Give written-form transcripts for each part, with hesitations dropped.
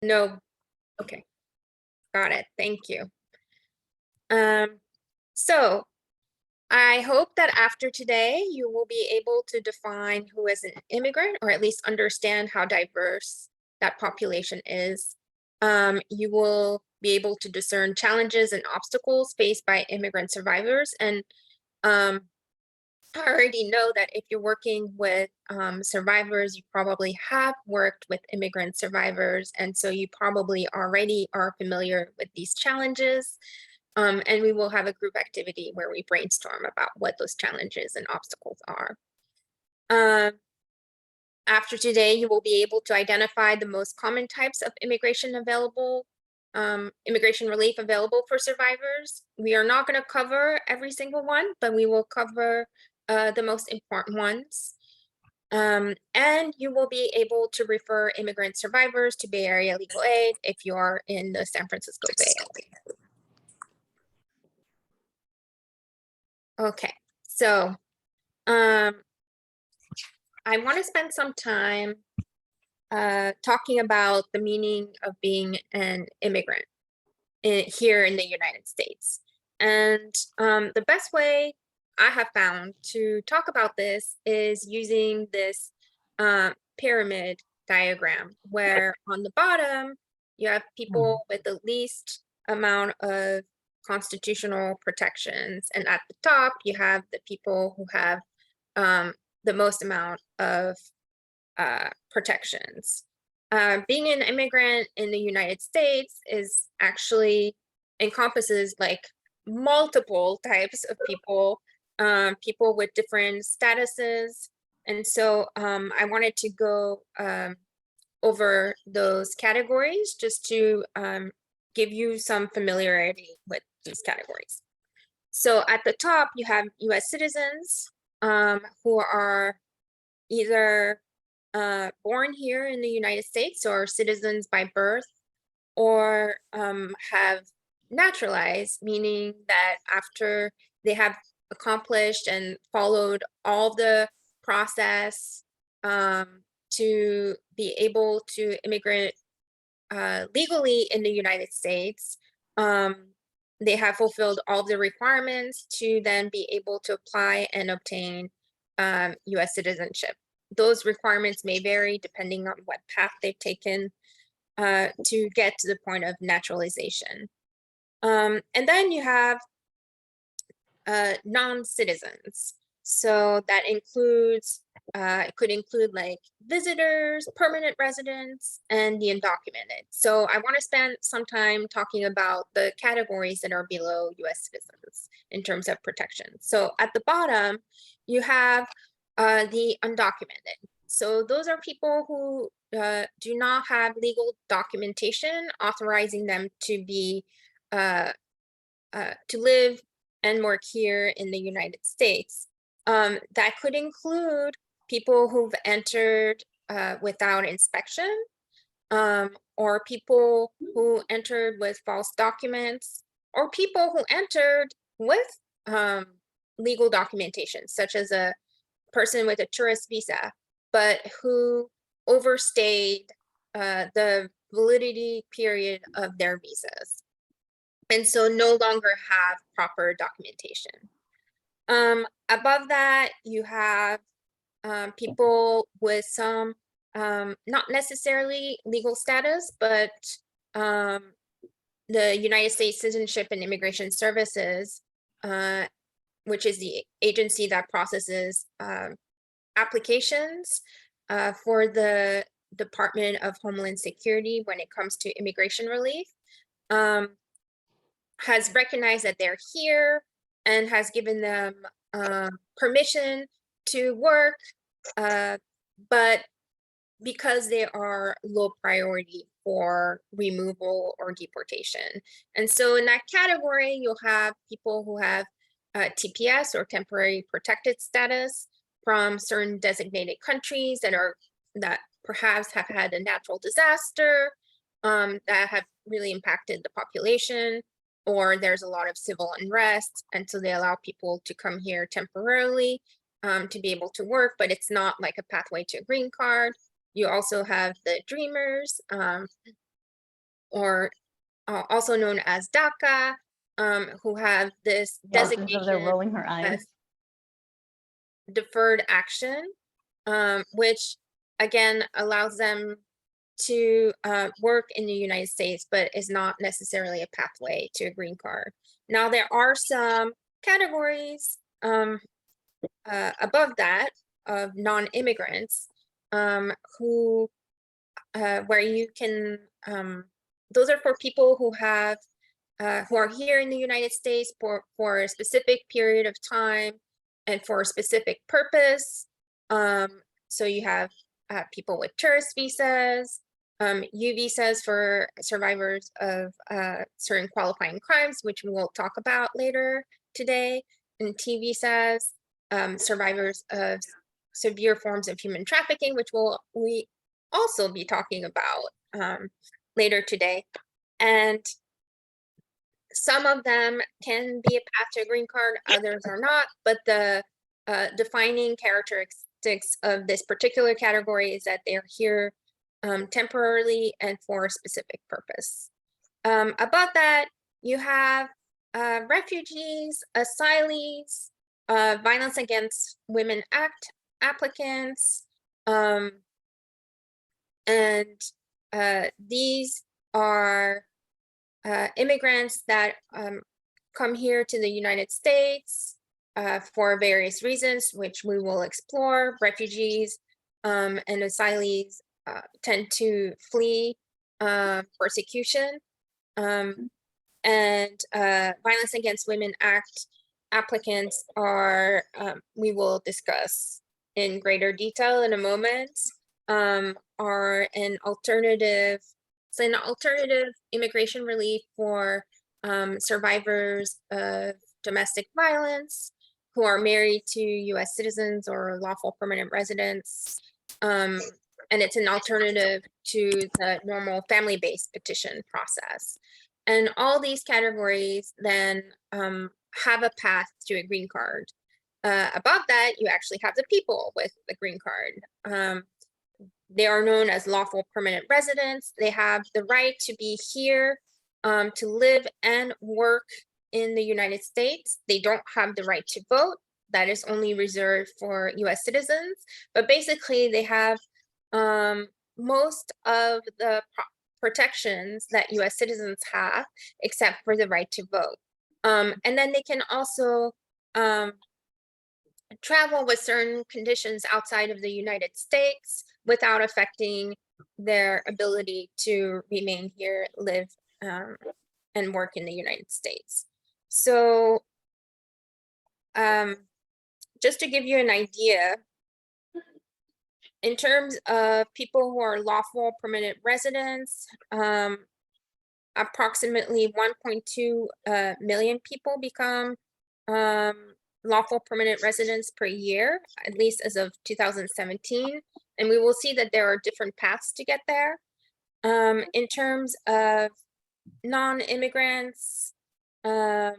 No. Okay, got it. Thank you. Um, so I hope that after today, you will be able to define who is an immigrant, or at least understand how diverse that population is. You will be able to discern challenges and obstacles faced by immigrant survivors. And um, I already know that if you're working with survivors, you probably have worked with immigrant survivors. And so you probably already are familiar with these challenges. And we will have a group activity where we brainstorm about what those challenges and obstacles are. Um, After today, you will be able to identify the most common types of immigration relief available for survivors. We are not going to cover every single one, but we will cover the most important ones. And you will be able to refer immigrant survivors to Bay Area Legal Aid if you are in the San Francisco Bay Area. Okay, so um, I want to spend some time talking about the meaning of being an immigrant here in the United States. And the best way I have found to talk about this is using this pyramid diagram, where on the bottom you have people Mhm. with the least amount of constitutional protections, and at the top you have the people who have um, the most amount of protections. Being an immigrant in the United States is actually encompasses like multiple types of people, people with different statuses. And so I wanted to go over those categories just to give you some familiarity with these categories. So at the top, you have US citizens who are either born here in the United States or citizens by birth, or have naturalized, meaning that after they have accomplished and followed all the process to be able to immigrate legally in the United States, um, they have fulfilled all the requirements to then be able to apply and obtain US citizenship. Those requirements may vary depending on what path they've taken to get to the point of naturalization. And then you have non-citizens. So that includes, it could include like visitors, permanent residents, and the undocumented. So I want to spend some time talking about the categories that are below US citizens in terms of protection. So at the bottom, you have the undocumented. So those are people who do not have legal documentation authorizing them to be to live and work here in the United States. That could include people who've entered without inspection, or people who entered with false documents, or people who entered with um, legal documentation, such as a person with a tourist visa, but who overstayed the validity period of their visas, and so no longer have proper documentation. Above that, you have people with some not necessarily legal status, but um, the United States Citizenship and Immigration Services, uh, which is the agency that processes applications for the Department of Homeland Security when it comes to immigration relief. Um, has recognized that they're here and has given them permission to work, uh, but because they are low priority for removal or deportation. And so in that category, you'll have people who have TPS, or temporary protected status, from certain designated countries that perhaps have had a natural disaster that have really impacted the population, or there's a lot of civil unrest, and so they allow people to come here temporarily to be able to work, but it's not like a pathway to a green card. You also have the dreamers, or also known as DACA, who have this They're designation rolling her eyes. as deferred action, which again allows them to work in the United States, but is not necessarily a pathway to a green card. Now, there are some categories above that of non-immigrants who, where you can, those are for people who have, who are here in the United States for a specific period of time and for a specific purpose. So you have people with tourist visas, U visas for survivors of certain qualifying crimes, which we'll talk about later today, and T visas, survivors of severe forms of human trafficking, which we also be talking about later today. And some of them can be a path to a green card, others are not, but the defining characteristics of this particular category is that they're here temporarily and for a specific purpose. Above that, you have refugees, asylees, Violence Against Women Act applicants, and these are immigrants that come here to the United States for various reasons, which we will explore. Refugees and asylees tend to flee persecution, and Violence Against Women Act applicants are, we will discuss in greater detail in a moment, are an alternative immigration relief for survivors of domestic violence who are married to US citizens or lawful permanent residents. And it's an alternative to the normal family-based petition process. And all these categories then have a path to a green card. Above that, you actually have the people with the green card. They are known as lawful permanent residents. They have the right to be here, to live and work in the United States. They don't have the right to vote. That is only reserved for US citizens. But basically, they have most of the protections that US citizens have, except for the right to vote. And then they can also travel with certain conditions outside of the United States without affecting their ability to remain here, live, and work in the United States. So just to give you an idea, in terms of people who are lawful permanent residents, approximately 1.2 million people become lawful permanent residents per year, at least as of 2017. And we will see that there are different paths to get there. In terms of non-immigrants, that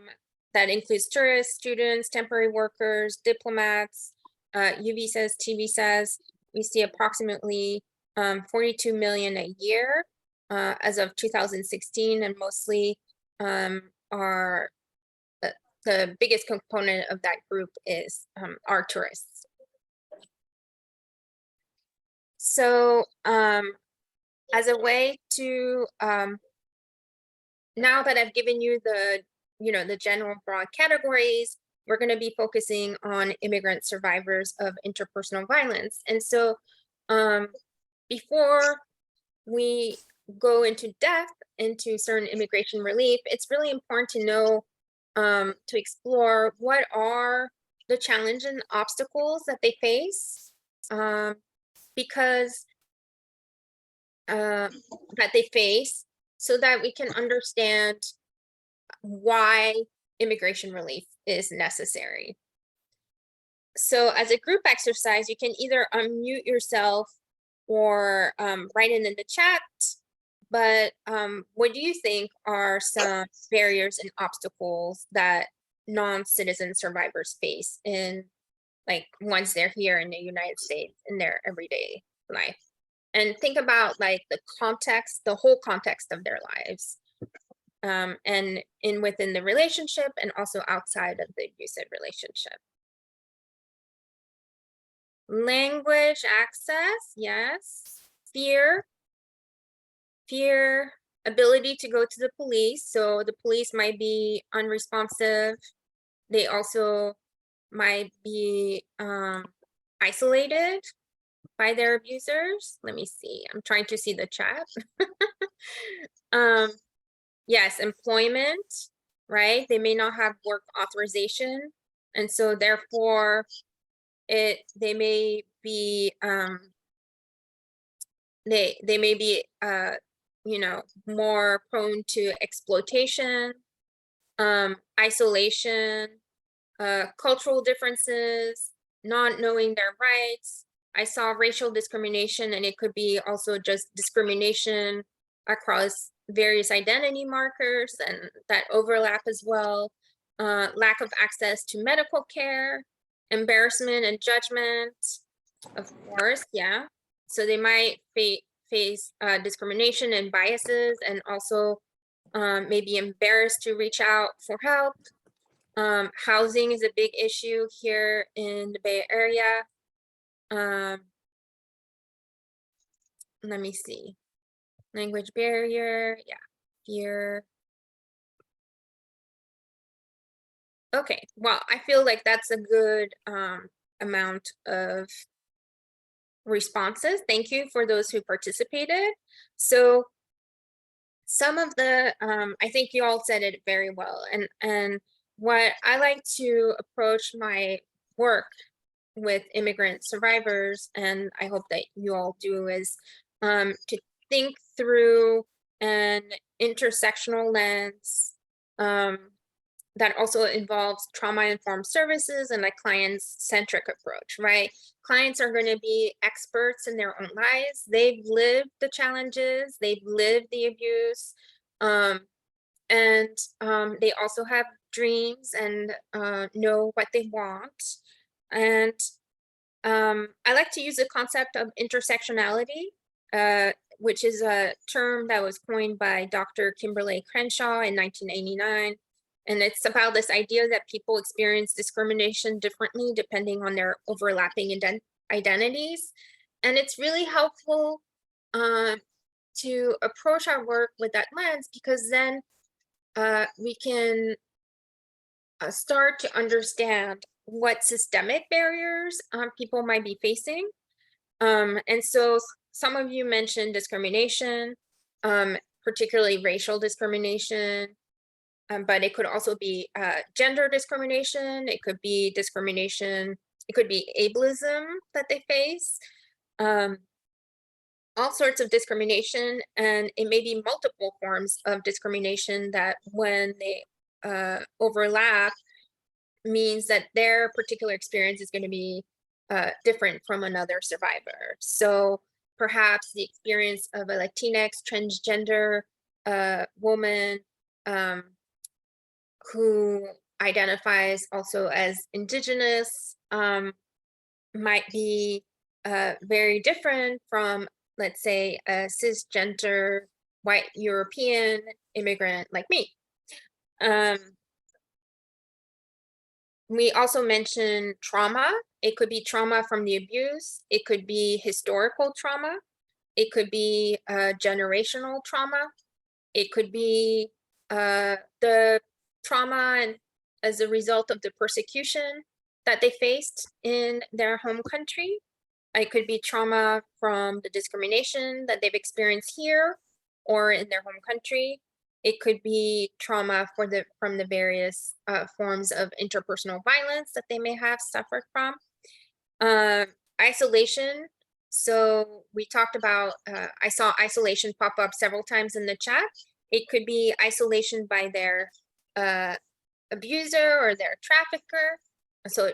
includes tourists, students, temporary workers, diplomats, U visas, T visas. We see approximately 42 million a year as of 2016, and mostly are the biggest component of that group is our tourists. So as a way to, now that I've given you the, the general broad categories, we're going to be focusing on immigrant survivors of interpersonal violence. And so before we go into depth into certain immigration relief, it's really important to know, to explore what are the challenges and obstacles that they face, because that they face, so that we can understand why immigration relief is necessary. So as a group exercise, you can either unmute yourself or write it in the chat. But what do you think are some barriers and obstacles that non-citizen survivors face in, like, once they're here in the United States in their everyday life? and think about like the context, the whole context of their lives. And within the relationship and also outside of the abusive relationship. Language access, yes. Fear, ability to go to the police. So the police might be unresponsive. They also might be isolated by their abusers. Let me see. I'm trying to see the chat. Yes, employment, right? They may not have work authorization. And so therefore they may be they may be you know, more prone to exploitation, isolation, cultural differences, not knowing their rights. I saw racial discrimination, and it could be also just discrimination across various identity markers and that overlap as well. Lack of access to medical care, embarrassment and judgment, of course, yeah. So they might face discrimination and biases, and also maybe embarrassed to reach out for help. Housing is a big issue here in the Bay Area. Let me see. Language barrier, yeah, fear. Okay, well, I feel like that's a good amount of responses. Thank you for those who participated. So some of the, I think you all said it very well. And what I like to approach my work with immigrant survivors, and I hope that you all do, is to think through an intersectional lens that also involves trauma-informed services and like client-centric approach, right? Clients are going to be experts in their own lives. They've lived the challenges, they've lived the abuse, and they also have dreams and know what they want. And I like to use the concept of intersectionality, which is a term that was coined by Dr. Kimberly Crenshaw in 1989. And it's about this idea that people experience discrimination differently depending on their overlapping identities. And it's really helpful to approach our work with that lens, because then we can start to understand what systemic barriers people might be facing. And so some of you mentioned discrimination, particularly racial discrimination, but it could also be gender discrimination. It could be discrimination. It could be ableism that they face. All sorts of discrimination, and it may be multiple forms of discrimination that when they overlap means that their particular experience is going to be different from another survivor. So perhaps the experience of a Latinx transgender woman who identifies also as indigenous might be very different from, let's say, a cisgender white European immigrant like me. We also mentioned trauma. It could be trauma from the abuse. It could be historical trauma. It could be generational trauma. It could be the trauma and as a result of the persecution that they faced in their home country. It could be trauma from the discrimination that they've experienced here or in their home country. It could be trauma from the various forms of interpersonal violence that they may have suffered from. Isolation. So we talked about, I saw isolation pop up several times in the chat. It could be isolation by their abuser or their trafficker. So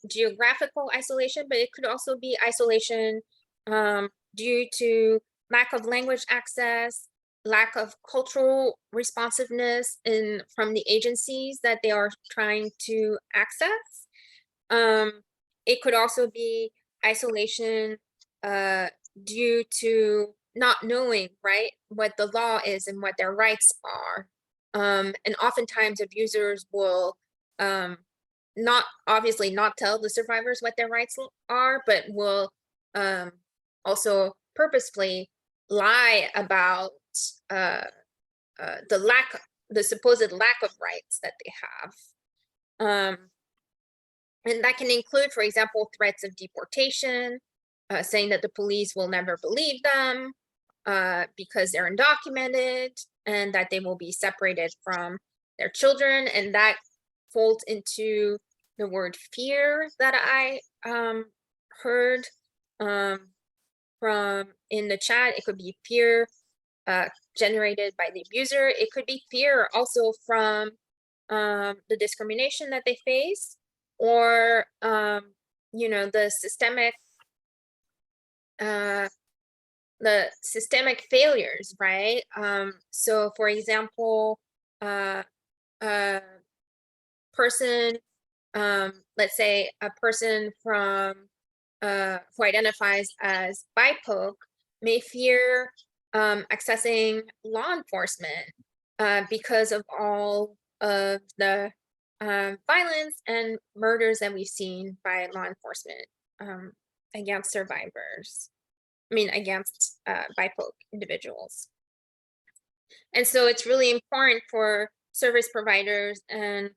geographical isolation, but it could also be isolation due to lack of language access, lack of cultural responsiveness from the agencies that they are trying to access. It could also be isolation due to not knowing, right, what the law is and what their rights are. And oftentimes abusers will not obviously not tell the survivors what their rights are, but will um, also purposefully lie about uh, the supposed lack of rights that they have. Um, and that can include, for example, threats of deportation, saying that the police will never believe them because they're undocumented and that they will be separated from their children. And that folds into the word fear that I heard um, from in the chat. It could be fear uh, generated by the abuser. It could be fear also from the discrimination that they face, or uh, the systemic failures, right? So, for example, uh, a person, let's say a person from who identifies as BIPOC may fear accessing law enforcement because of all of the violence and murders that we've seen by law enforcement um, against survivors. I mean, against BIPOC individuals. And so it's really important for service providers and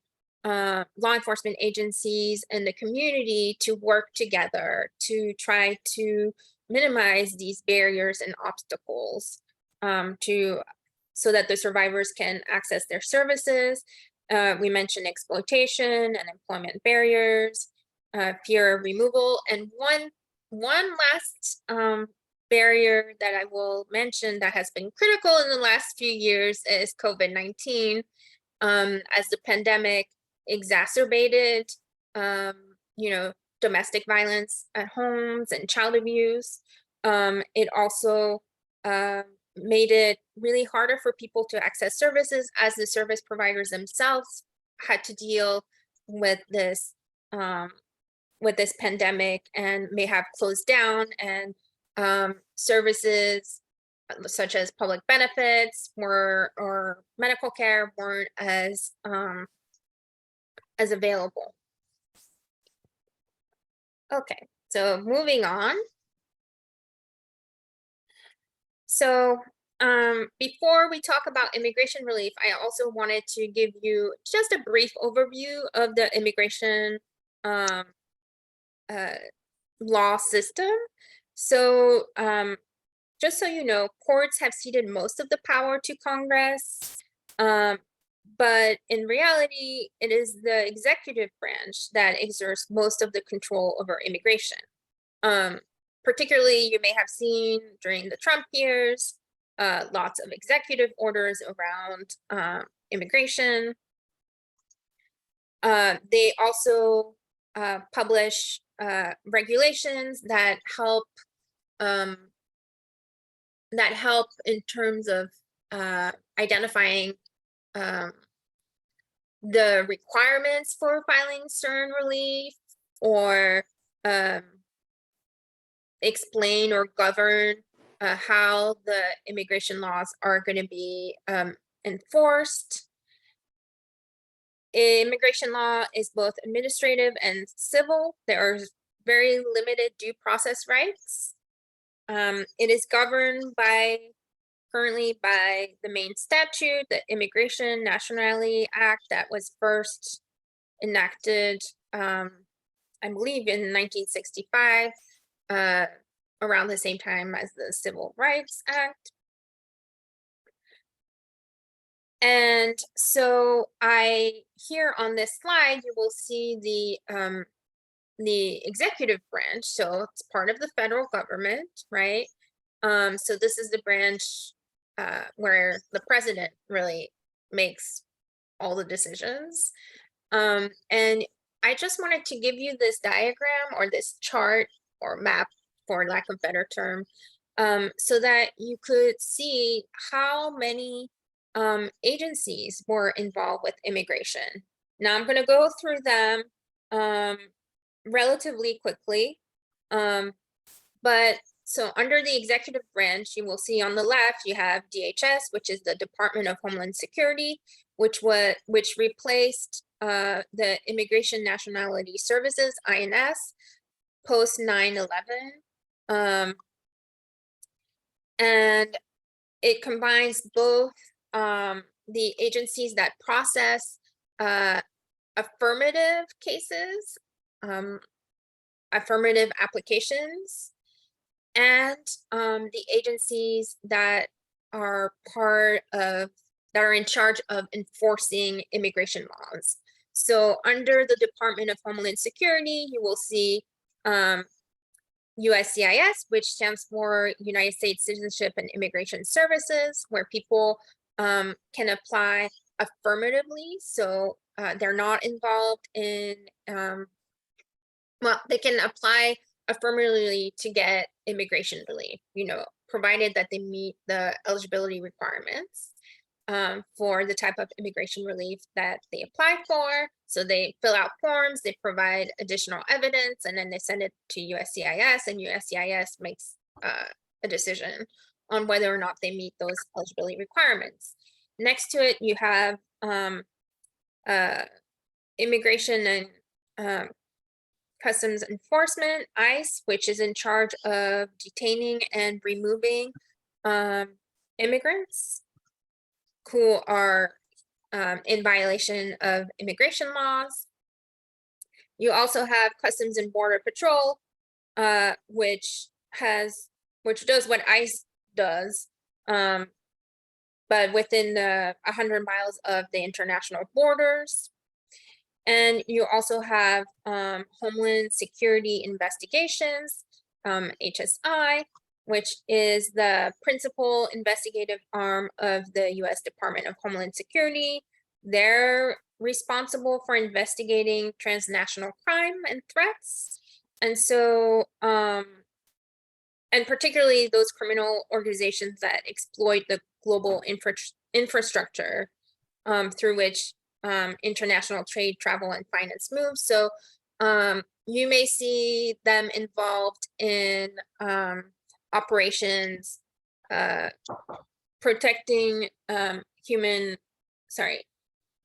law enforcement agencies and the community to work together to try to minimize these barriers and obstacles so that the survivors can access their services. We mentioned exploitation and employment barriers, fear of removal, and one last barrier that I will mention that has been critical in the last few years is COVID-19. As the pandemic exacerbated, domestic violence at homes and child abuse, it also made it really harder for people to access services as the service providers themselves had to deal with this um, pandemic and may have closed down, and services such as public benefits or medical care weren't as available. Okay, so moving on. So before we talk about immigration relief, I also wanted to give you just a brief overview of the immigration uh, law system. So just so you know, courts have ceded most of the power to Congress, but in reality, it is the executive branch that exerts most of the control over immigration. Particularly, you may have seen during the Trump years, lots of executive orders around immigration. They also publish regulations that help in terms of identifying the requirements for filing certain relief, or explain or govern how the immigration laws are going to be enforced. Immigration law is both administrative and civil. There are very limited due process rights. It is governed currently by the main statute, the Immigration Nationality Act, that was first enacted, I believe, in 1965, around the same time as the Civil Rights Act. And so here on this slide, you will see the executive branch. So it's part of the federal government, right? So this is the branch where the president really makes all the decisions. And I just wanted to give you this diagram or this chart or map, for lack of a better term, so that you could see how many agencies were involved with immigration. Now I'm going to go through them relatively quickly, but So under the executive branch, you will see on the left, you have DHS, which is the Department of Homeland Security, which replaced the Immigration Nationality Services, INS, post 9/11. And it combines both the agencies that process affirmative cases, affirmative applications, and the agencies that are in charge of enforcing immigration laws. So under the Department of Homeland Security, you will see USCIS, which stands for United States Citizenship and Immigration Services, where people can apply affirmatively. So they're not involved in, they can apply affirmatively to get immigration relief, provided that they meet the eligibility requirements for the type of immigration relief that they apply for. So they fill out forms, they provide additional evidence, and then they send it to USCIS, and USCIS makes a decision on whether or not they meet those eligibility requirements. Next to it, you have Immigration and Customs Enforcement, ICE, which is in charge of detaining and removing immigrants who are in violation of immigration laws. You also have Customs and Border Patrol, which does what ICE does, but within the 100 miles of the international borders. And you also have Homeland Security Investigations, HSI, which is the principal investigative arm of the U.S. Department of Homeland Security. They're responsible for investigating transnational crime and threats. And so, and particularly those criminal organizations that exploit the global infrastructure through which international trade, travel, and finance moves. So you may see them involved in operations protecting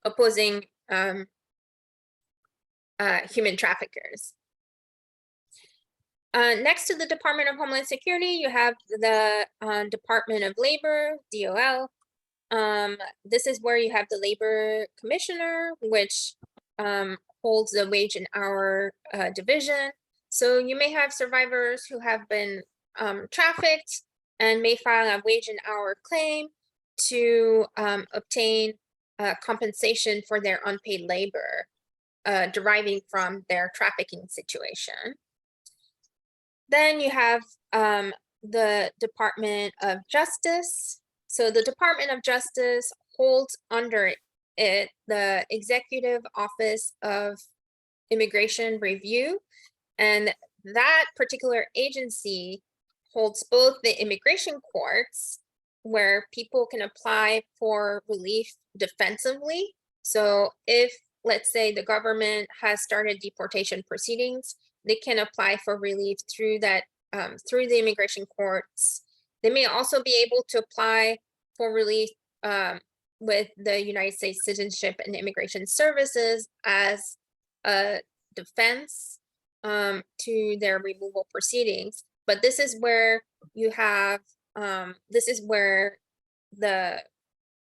opposing human traffickers. Next to the Department of Homeland Security, you have the Department of Labor, DOL. This is where you have the Labor Commissioner, which holds the Wage and Hour division. So you may have survivors who have been trafficked and may file a wage and hour claim to obtain compensation for their unpaid labor deriving from their trafficking situation. Then you have the Department of Justice. So the Department of Justice holds under it the Executive Office of Immigration Review, and that particular agency holds both the immigration courts, where people can apply for relief defensively. So if, let's say, the government has started deportation proceedings, they can apply for relief through that through the immigration courts. They may also be able to apply for relief with the United States Citizenship and Immigration Services as a defense to their removal proceedings. But this is where you have, this is where the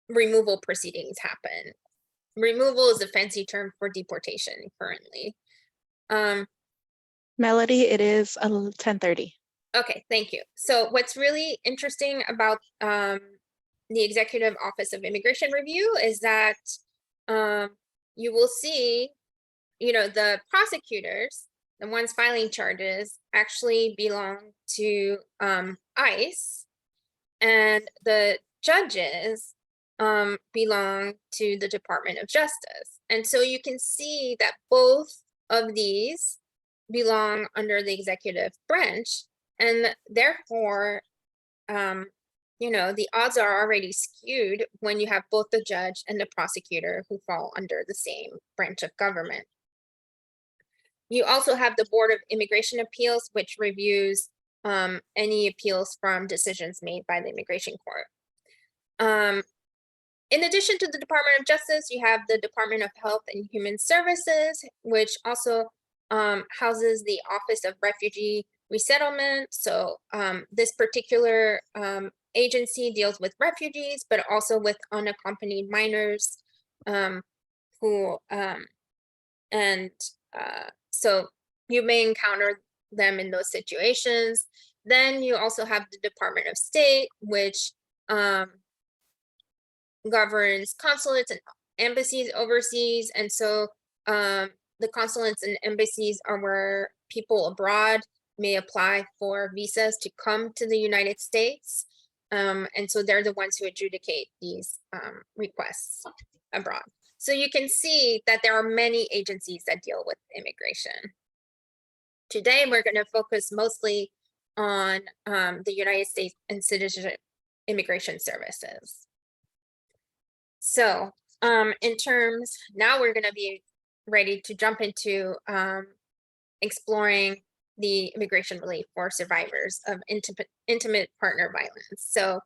removal proceedings happen. Removal is a fancy term for deportation currently. Melody, it is 10:30. Okay, thank you. So what's really interesting about the Executive Office of Immigration Review is that you will see, the prosecutors, the ones filing charges, actually belong to ICE, and the judges belong to the Department of Justice. And so you can see that both of these belong under the executive branch, and therefore, the odds are already skewed when you have both the judge and the prosecutor who fall under the same branch of government. You also have the Board of Immigration Appeals, which reviews any appeals from decisions made by the immigration court. In addition to the Department of Justice, you have the Department of Health and Human Services, which also houses the Office of Refugee Resettlement. So this particular agency deals with refugees, but also with unaccompanied minors so you may encounter them in those situations. Then you also have the Department of State, which governs consulates and embassies overseas. And so the consulates and embassies are where people abroad may apply for visas to come to the United States. And so they're the ones who adjudicate these requests abroad. So you can see that there are many agencies that deal with immigration. Today, we're going to focus mostly on the United States and Citizenship Immigration Services. So now we're going to be ready to jump into exploring the immigration relief for survivors of intimate partner violence. So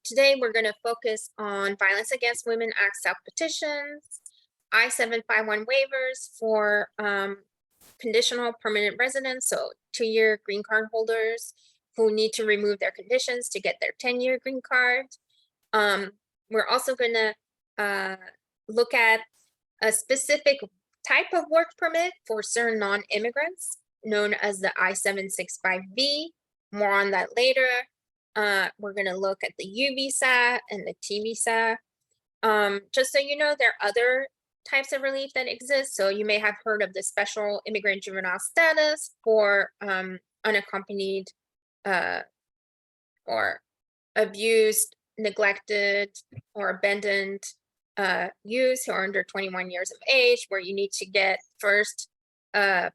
today we're going to focus on Violence Against Women Act self-petitions, I-751 waivers for conditional permanent residents, so 2-year green card holders who need to remove their conditions to get their 10-year green card. We're also going to look at a specific type of work permit for certain non-immigrants known as the I-765V. More on that later. We're going to look at the U visa and the T visa. Just so you know, there are other types of relief that exist. So you may have heard of the special immigrant juvenile status for unaccompanied or abused, neglected, or abandoned youth who are under 21 years of age, where you need to get first a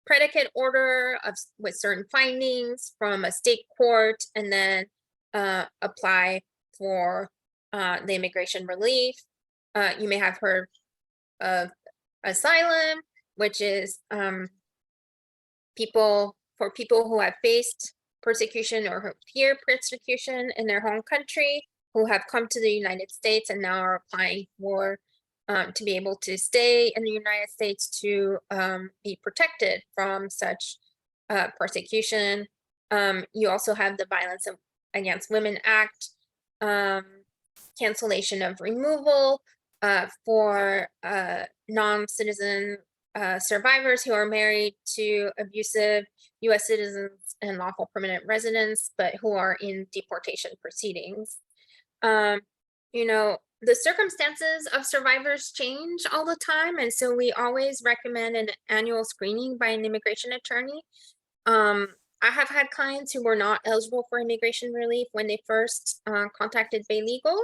predicate order with certain findings from a state court, and then apply for the immigration relief. You may have heard of asylum, which is people who have faced persecution or fear persecution in their home country, who have come to the United States and now are applying for to be able to stay in the United States to be protected from such persecution. You also have the Violence Against Women Act, cancellation of removal for non-citizen survivors who are married to abusive U.S. citizens and lawful permanent residents, but who are in deportation proceedings. You know, the circumstances of survivors change all the time, and so we always recommend an annual screening by an immigration attorney. I have had clients who were not eligible for immigration relief when they first contacted Bay Legal,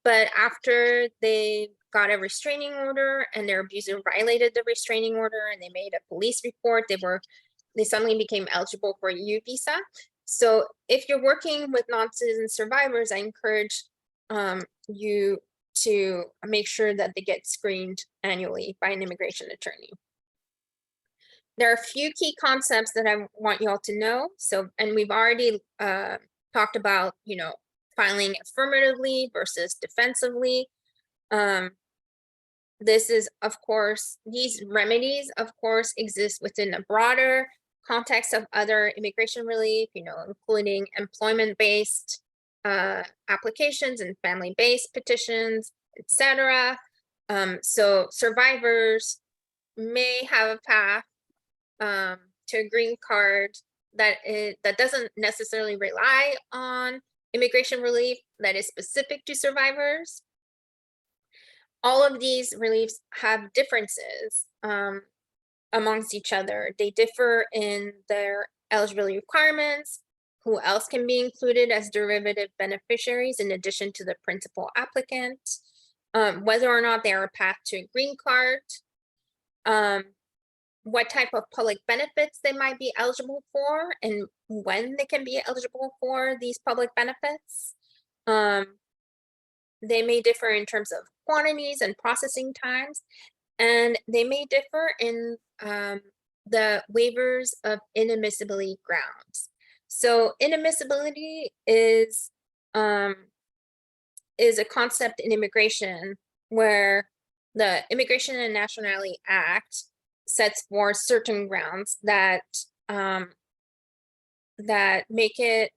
but after they got a restraining order and their abuser violated the restraining order and they made a police report, they suddenly became eligible for a U visa. So if you're working with non-citizen survivors, I encourage you to make sure that they get screened annually by an immigration attorney. There are a few key concepts that I want you all to know. So, and we've already talked about, you know, filing affirmatively versus defensively. This is, of course, these remedies, of course, exist within a broader context of other immigration relief, you know, including employment-based applications and family-based petitions, etc. So survivors may have a path to a green card that doesn't necessarily rely on immigration relief that is specific to survivors. All of these reliefs have differences amongst each other. They differ in their eligibility requirements, who else can be included as derivative beneficiaries in addition to the principal applicant, whether or not they are a path to a green card, what type of public benefits they might be eligible for, and when they can be eligible for these public benefits. They may differ in terms of quantities and processing times, and they may differ in the waivers of inadmissibility grounds. So inadmissibility is a concept in immigration where the Immigration and Nationality Act sets forth certain grounds that that make it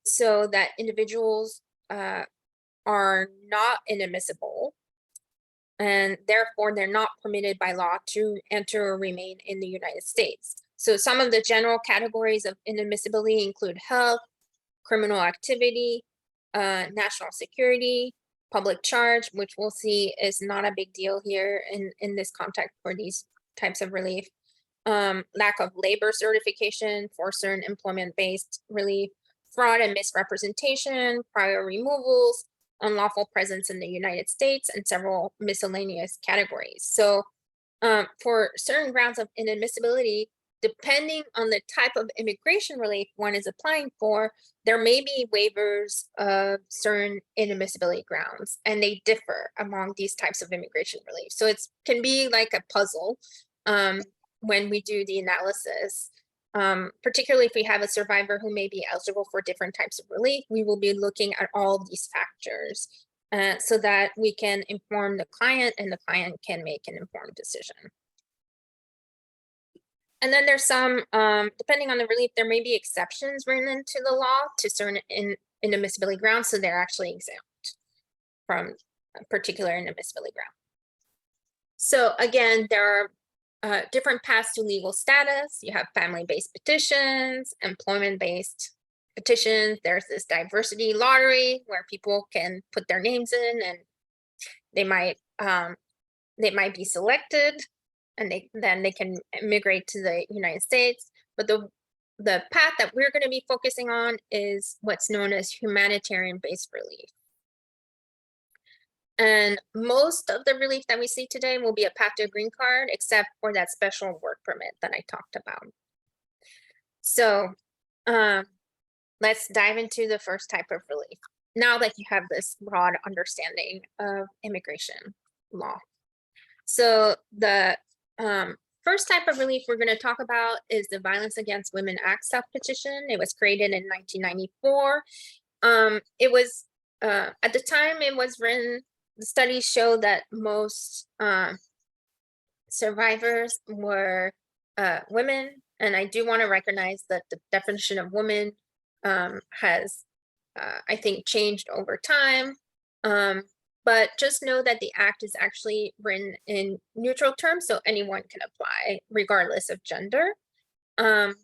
so that individuals are not inadmissible, and therefore they're not permitted by law to enter or remain in the United States. So some of the general categories of inadmissibility include health, criminal activity, national security, public charge, which we'll see is not a big deal here in this context for these types of relief. Lack of labor certification for certain employment-based relief, fraud and misrepresentation, prior removals, unlawful presence in the United States, and several miscellaneous categories. So for certain grounds of inadmissibility, depending on the type of immigration relief one is applying for, there may be waivers of certain inadmissibility grounds, and they differ among these types of immigration relief. So it can be like a puzzle when we do the analysis. Particularly if we have a survivor who may be eligible for different types of relief, we will be looking at all of these factors so that we can inform the client and the client can make an informed decision. And then there's some, depending on the relief, there may be exceptions written into the law to certain inadmissibility grounds, so they're actually exempt from a particular inadmissibility ground. So again, there are different paths to legal status. You have family-based petitions, employment-based petitions. There's this diversity lottery where people can put their names in, and they might be selected, and then they can immigrate to the United States. But the path that we're going to be focusing on is what's known as humanitarian-based relief. And most of the relief that we see today will be a path to a green card, except for that special work permit that I talked about. So let's dive into the first type of relief, now that you have this broad understanding of immigration law. So the first type of relief we're going to talk about is the Violence Against Women Act self-petition. It was created in 1994. It was, at the time it was written, the studies show that most survivors were women, and I do want to recognize that the definition of woman has, I think, changed over time. But just know that the act is actually written in neutral terms, so anyone can apply regardless of gender. It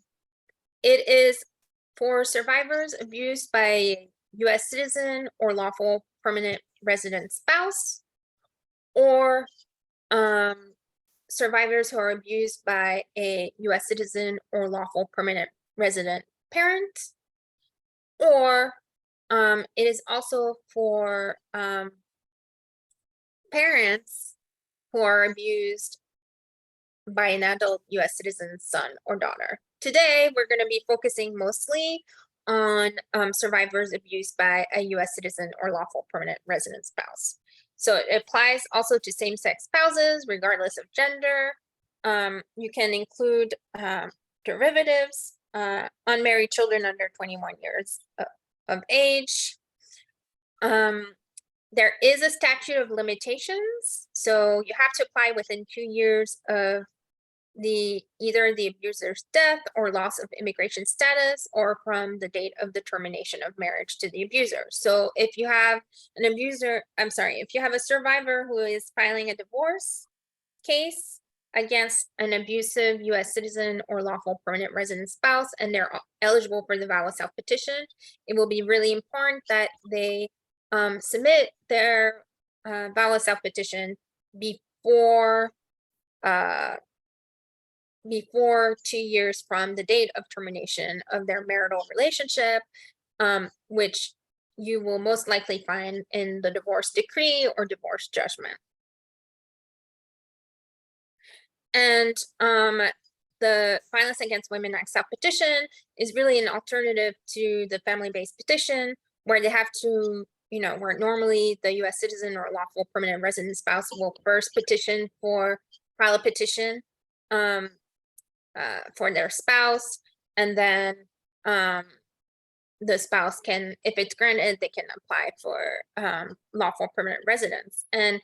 is for survivors abused by a U.S. citizen or lawful permanent resident spouse, or survivors who are abused by a U.S. citizen or lawful permanent resident parent, or it is also for parents who are abused by an adult U.S. citizen's son or daughter. Today, we're going to be focusing mostly on survivors abused by a U.S. citizen or lawful permanent resident spouse. So it applies also to same-sex spouses, regardless of gender. You can include derivatives, unmarried children under 21 years of age. There is a statute of limitations, so you have to apply within 2 years of either the abuser's death or loss of immigration status, or from the date of the termination of marriage to the abuser. So if you have if you have a survivor who is filing a divorce case against an abusive U.S. citizen or lawful permanent resident spouse, and they're eligible for the VAWA self-petition, it will be really important that they submit their VAWA self-petition before 2 years from the date of termination of their marital relationship, which you will most likely find in the divorce decree or divorce judgment. And the Violence Against Women Act self-petition is really an alternative to the family-based petition, where they have to, where normally the U.S. citizen or lawful permanent resident spouse will first file a petition for their spouse, and then the spouse can, if it's granted, they can apply for lawful permanent residence. And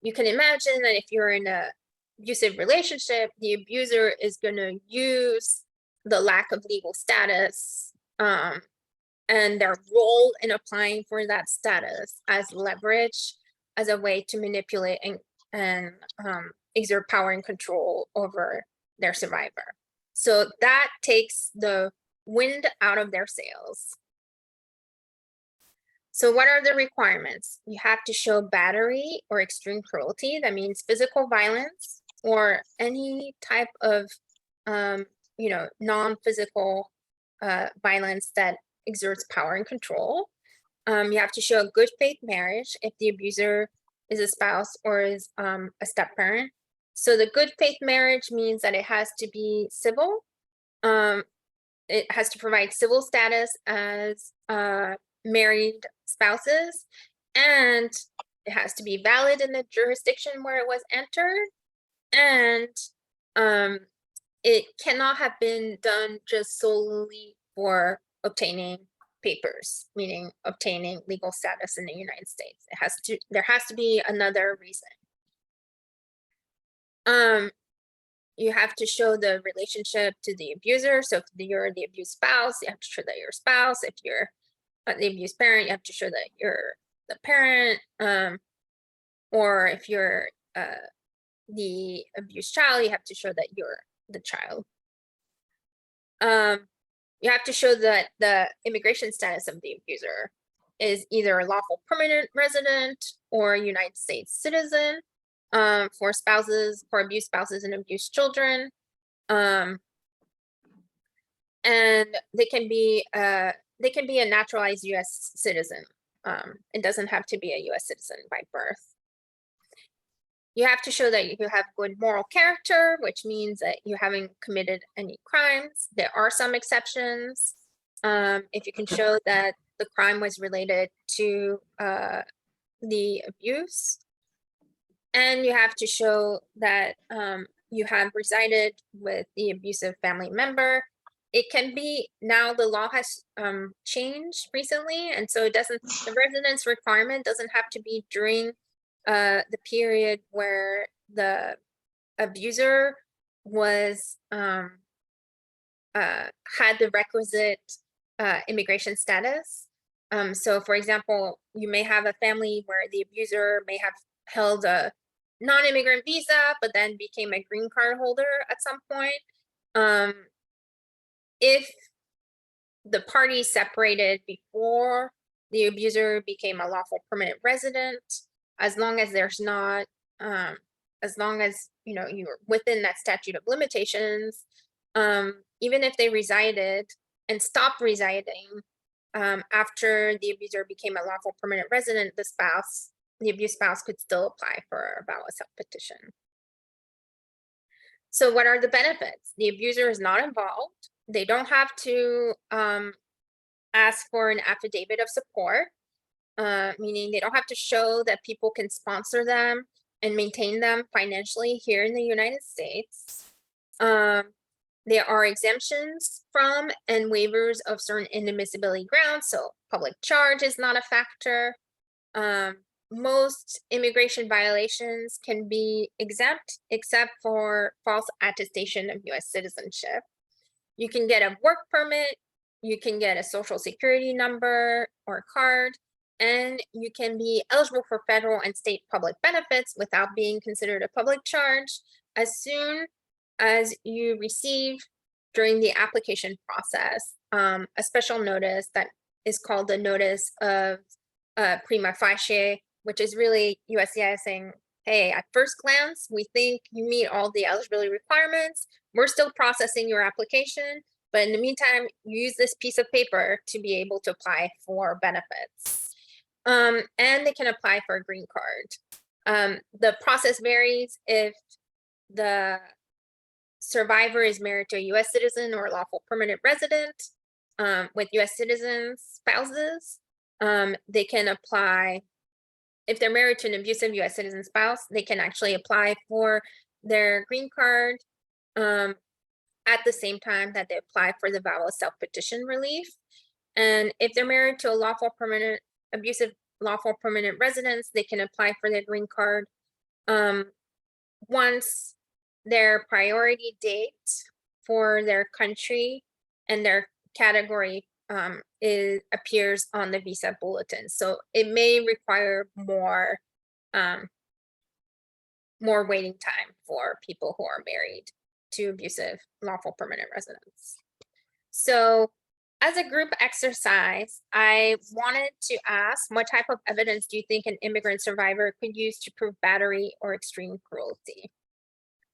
you can imagine that if you're in a abusive relationship, the abuser is going to use the lack of legal status and their role in applying for that status as leverage, as a way to manipulate and exert power and control over their survivor. So that takes the wind out of their sails. So what are the requirements? You have to show battery or extreme cruelty. That means physical violence or any type of, non-physical violence that exerts power and control. You have to show a good faith marriage if the abuser is a spouse or is a step-parent. So the good faith marriage means that it has to be civil. It has to provide civil status as married spouses, and it has to be valid in the jurisdiction where it was entered, and it cannot have been done just solely for obtaining papers, meaning obtaining legal status in the United States. There has to be another reason. You have to show the relationship to the abuser. So if you're the abused spouse, you have to show that you're a spouse. If you're the abused parent, you have to show that you're the parent. Or if you're the abused child, you have to show that you're the child. You have to show that the immigration status of the abuser is either a lawful permanent resident or a United States citizen. For spouses, for abused spouses and abused children. And they can be a naturalized US citizen. It doesn't have to be a US citizen by birth. You have to show that you have good moral character, which means that you haven't committed any crimes. There are some exceptions. If you can show that the crime was related to the abuse. And you have to show that you have resided with the abusive family member. It can be, now the law has changed recently, and so the residence requirement doesn't have to be during the period where the abuser was had the requisite immigration status. So for example, you may have a family where the abuser may have held a non-immigrant visa, but then became a green card holder at some point. If the parties separated before the abuser became a lawful permanent resident, as long as there's not, as long as you're within that statute of limitations, even if they resided and stopped residing after the abuser became a lawful permanent resident, the abused spouse could still apply for a VAWA self-petition. So what are the benefits? The abuser is not involved. They don't have to ask for an affidavit of support, meaning they don't have to show that people can sponsor them and maintain them financially here in the United States. There are exemptions from and waivers of certain inadmissibility grounds, so public charge is not a factor. Most immigration violations can be exempt except for false attestation of US citizenship. You can get a work permit, you can get a social security number or card, and you can be eligible for federal and state public benefits without being considered a public charge as soon as you receive during the application process a special notice that is called the notice of prima facie, which is really USCIS saying, hey, at first glance, we think you meet all the eligibility requirements. We're still processing your application, but in the meantime, you use this piece of paper to be able to apply for benefits. And they can apply for a green card. The process varies if the survivor is married to a US citizen or a lawful permanent resident. With US citizens, spouses, they can apply. If they're married to an abusive US citizen spouse, they can actually apply for their green card at the same time that they apply for the VAWA self-petition relief. And if they're married to a abusive lawful permanent residence, they can apply for their green card once their priority date for their country and their category appears on the visa bulletin. So it may require more waiting time for people who are married to abusive lawful permanent residents. So as a group exercise, I wanted to ask, what type of evidence do you think an immigrant survivor could use to prove battery or extreme cruelty?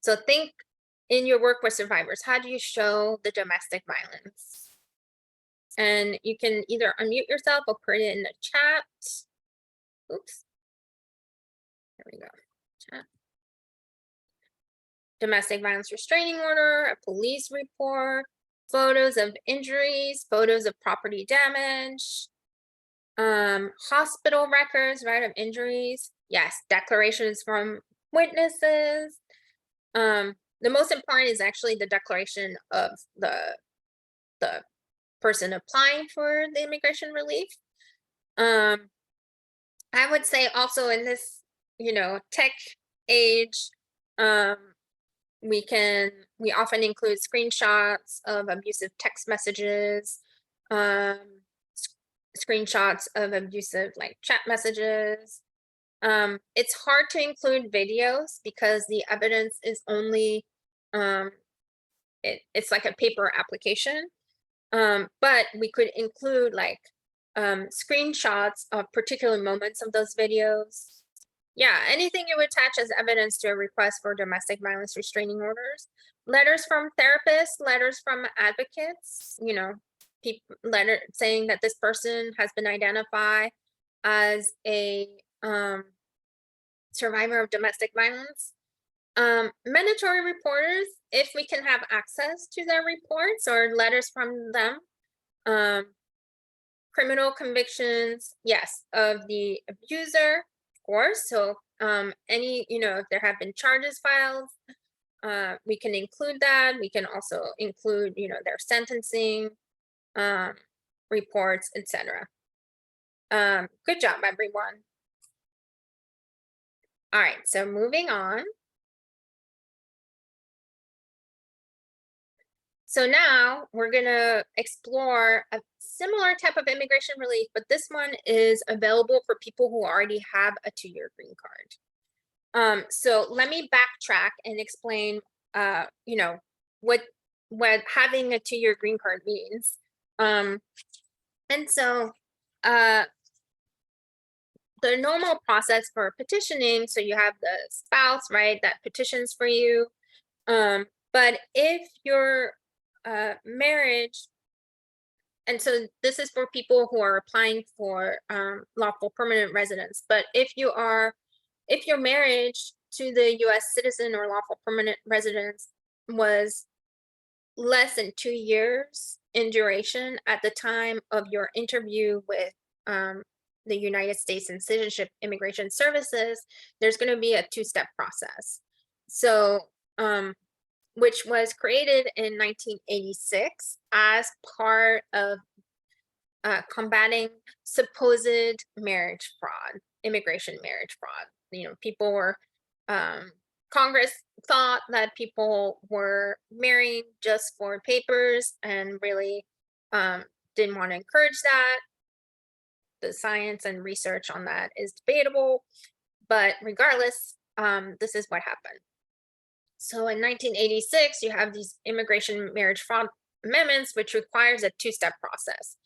So think in your work with survivors, how do you show the domestic violence? And you can either unmute yourself or put it in the chat. Oops. There we go. Chat. Domestic violence restraining order, a police report, photos of injuries, photos of property damage, hospital records, right, of injuries. Yes, declarations from witnesses. The most important is actually the declaration of the person applying for the immigration relief. I would say also in this, tech age, we often include screenshots of abusive text messages, screenshots of abusive like chat messages. It's hard to include videos because the evidence is only it's like a paper application. But we could include like screenshots of particular moments of those videos. Yeah, anything you attach as evidence to a request for domestic violence restraining orders, letters from therapists, letters from advocates, letter saying that this person has been identified as a survivor of domestic violence. Mandatory reporters, if we can have access to their reports or letters from them. Criminal convictions, yes, of the abuser, of course. So any, if there have been charges filed, we can include that. We can also include, their sentencing reports, etc. Good job, everyone. All right, so moving on. So now we're going to explore a similar type of immigration relief, but this one is available for people who already have a 2-year green card. So let me backtrack and explain, what having a 2-year green card means. And so the normal process for petitioning, so you have the spouse, right, that petitions for you. But if your marriage, and so this is for people who are applying for lawful permanent residence, but if your marriage to the US citizen or lawful permanent residence was less than 2 years in duration at the time of your interview with the United States and Citizenship Immigration Services, there's going to be a 2-step process. So which was created in 1986 as part of combating supposed marriage fraud, immigration marriage fraud. People were, Congress thought that people were marrying just for papers and really didn't want to encourage that. The science and research on that is debatable, but regardless, this is what happened. So in 1986, you have these immigration marriage fraud amendments, which requires a 2-step process.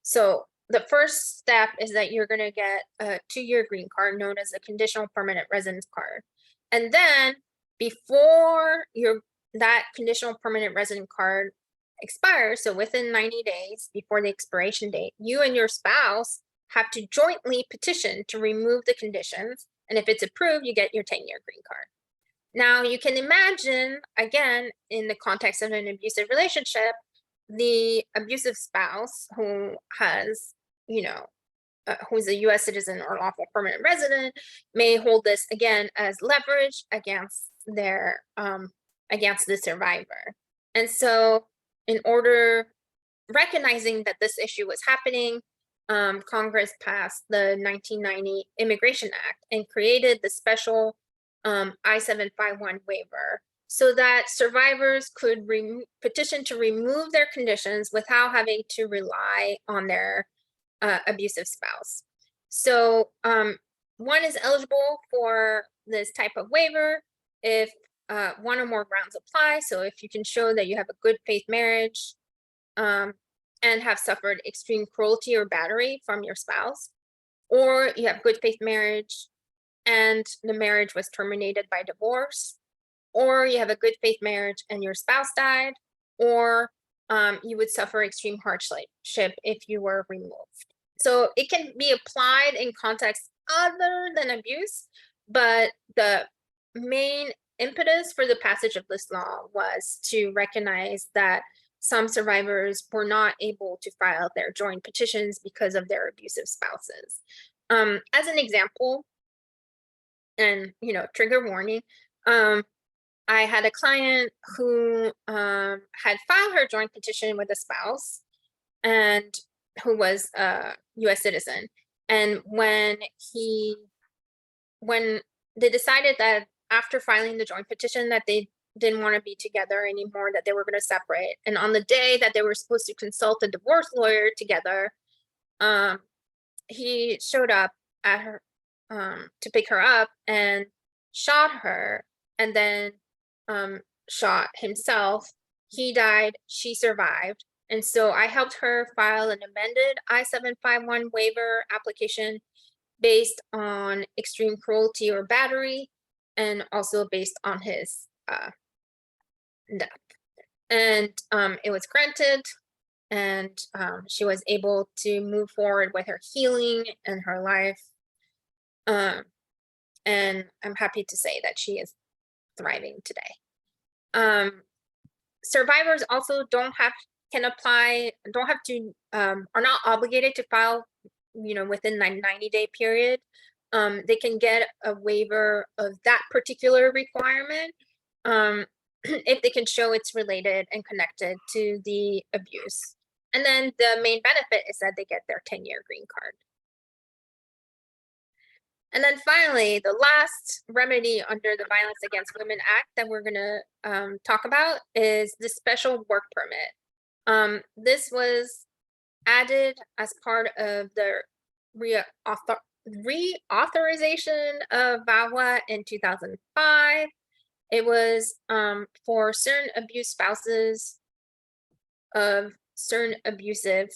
So the first step is that you're going to get a 2-year green card known as a conditional permanent residence card. And then before that conditional permanent resident card expires, so within 90 days before the expiration date, you and your spouse have to jointly petition to remove the conditions. And if it's approved, you get your 10-year green card. Now, you can imagine, again, in the context of an abusive relationship, the abusive spouse who has, who's a US citizen or lawful permanent resident may hold this again as leverage against their, against the survivor. And so in order, recognizing that this issue was happening, Congress passed the 1990 Immigration Act and created the special I-751 waiver so that survivors could petition to remove their conditions without having to rely on their abusive spouse. So one is eligible for this type of waiver if one or more grounds apply. So if you can show that you have a good faith marriage and have suffered extreme cruelty or battery from your spouse, or you have good faith marriage and the marriage was terminated by divorce, or you have a good faith marriage and your spouse died, or you would suffer extreme hardship if you were removed. So it can be applied in contexts other than abuse, but the main impetus for the passage of this law was to recognize that some survivors were not able to file their joint petitions because of their abusive spouses. As an example, and trigger warning, I had a client who had filed her joint petition with a spouse and who was a US citizen. And when they decided that after filing the joint petition that they didn't want to be together anymore, that they were going to separate. And on the day that they were supposed to consult a divorce lawyer together, he showed up at her to pick her up and shot her, and then shot himself. He died, she survived. And so I helped her file an amended I-751 waiver application based on extreme cruelty or battery, and also based on his death. And it was granted, and she was able to move forward with her healing and her life. And I'm happy to say that she is thriving today. Survivors also are not obligated to file, within the 90-day period. They can get a waiver of that particular requirement if they can show it's related and connected to the abuse. And then the main benefit is that they get their 10-year green card. And then finally, the last remedy under the Violence Against Women Act that we're going to talk about is the special work permit. This was added as part of the reauthorization of VAWA in 2005. It was for certain abused spouses of certain abusive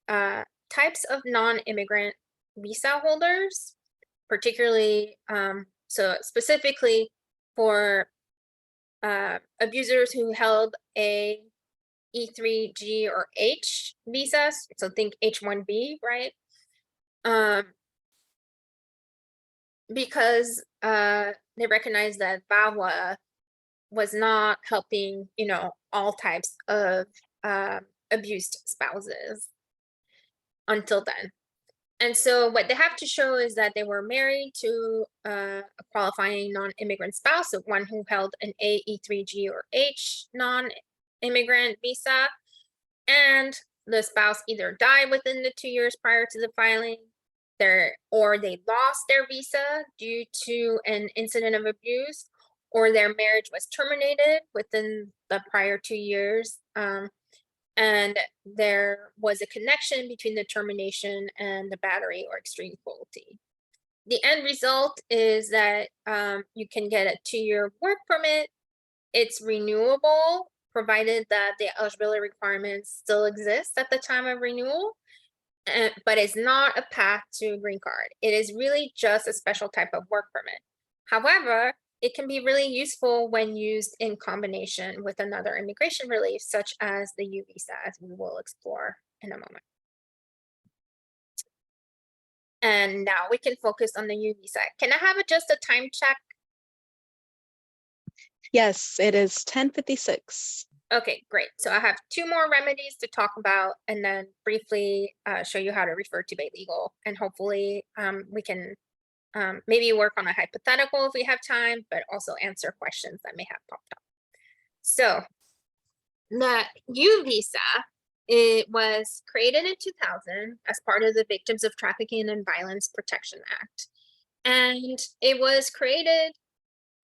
types of non-immigrant visa holders, particularly, so specifically for abusers who held a E3G or H visas, so think H1B, right? Because they recognize that VAWA was not helping, all types of abused spouses until then. And so what they have to show is that they were married to a qualifying non-immigrant spouse, so one who held an A, E3G, or H non-immigrant visa, and the spouse either died within the 2 years prior to the filing, or they lost their visa due to an incident of abuse, or their marriage was terminated within the prior 2 years. And there was a connection between the termination and the battery or extreme cruelty. The end result is that you can get a 2-year work permit. It's renewable, provided that the eligibility requirements still exist at the time of renewal, but it's not a path to a green card. It is really just a special type of work permit. However, it can be really useful when used in combination with another immigration relief, such as the U visa, as we will explore in a moment. And now we can focus on the U visa. Can I have just a time check? Yes, it is 10:56. Okay, great. So I have 2 more remedies to talk about, and then briefly show you how to refer to Baylegal. And hopefully we can maybe work on a hypothetical if we have time, but also answer questions that may have popped up. So The U visa, it was created in 2000 as part of the Victims of Trafficking and Violence Protection Act. And it was created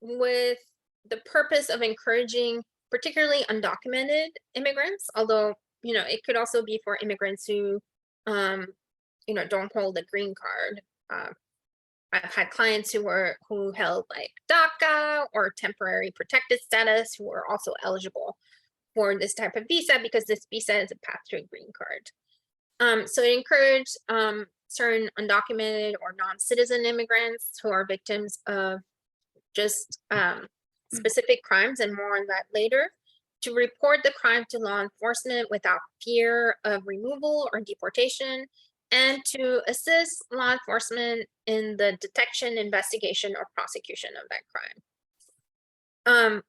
with the purpose of encouraging particularly undocumented immigrants, although, it could also be for immigrants who, um, don't hold a green card. I've had clients who held like DACA or temporary protected status who were also eligible for this type of visa because this visa is a path to a green card. So it encouraged certain undocumented or non-citizen immigrants who are victims of just specific crimes, and more on that later, to report the crime to law enforcement without fear of removal or deportation, and to assist law enforcement in the detection, investigation, or prosecution of that crime.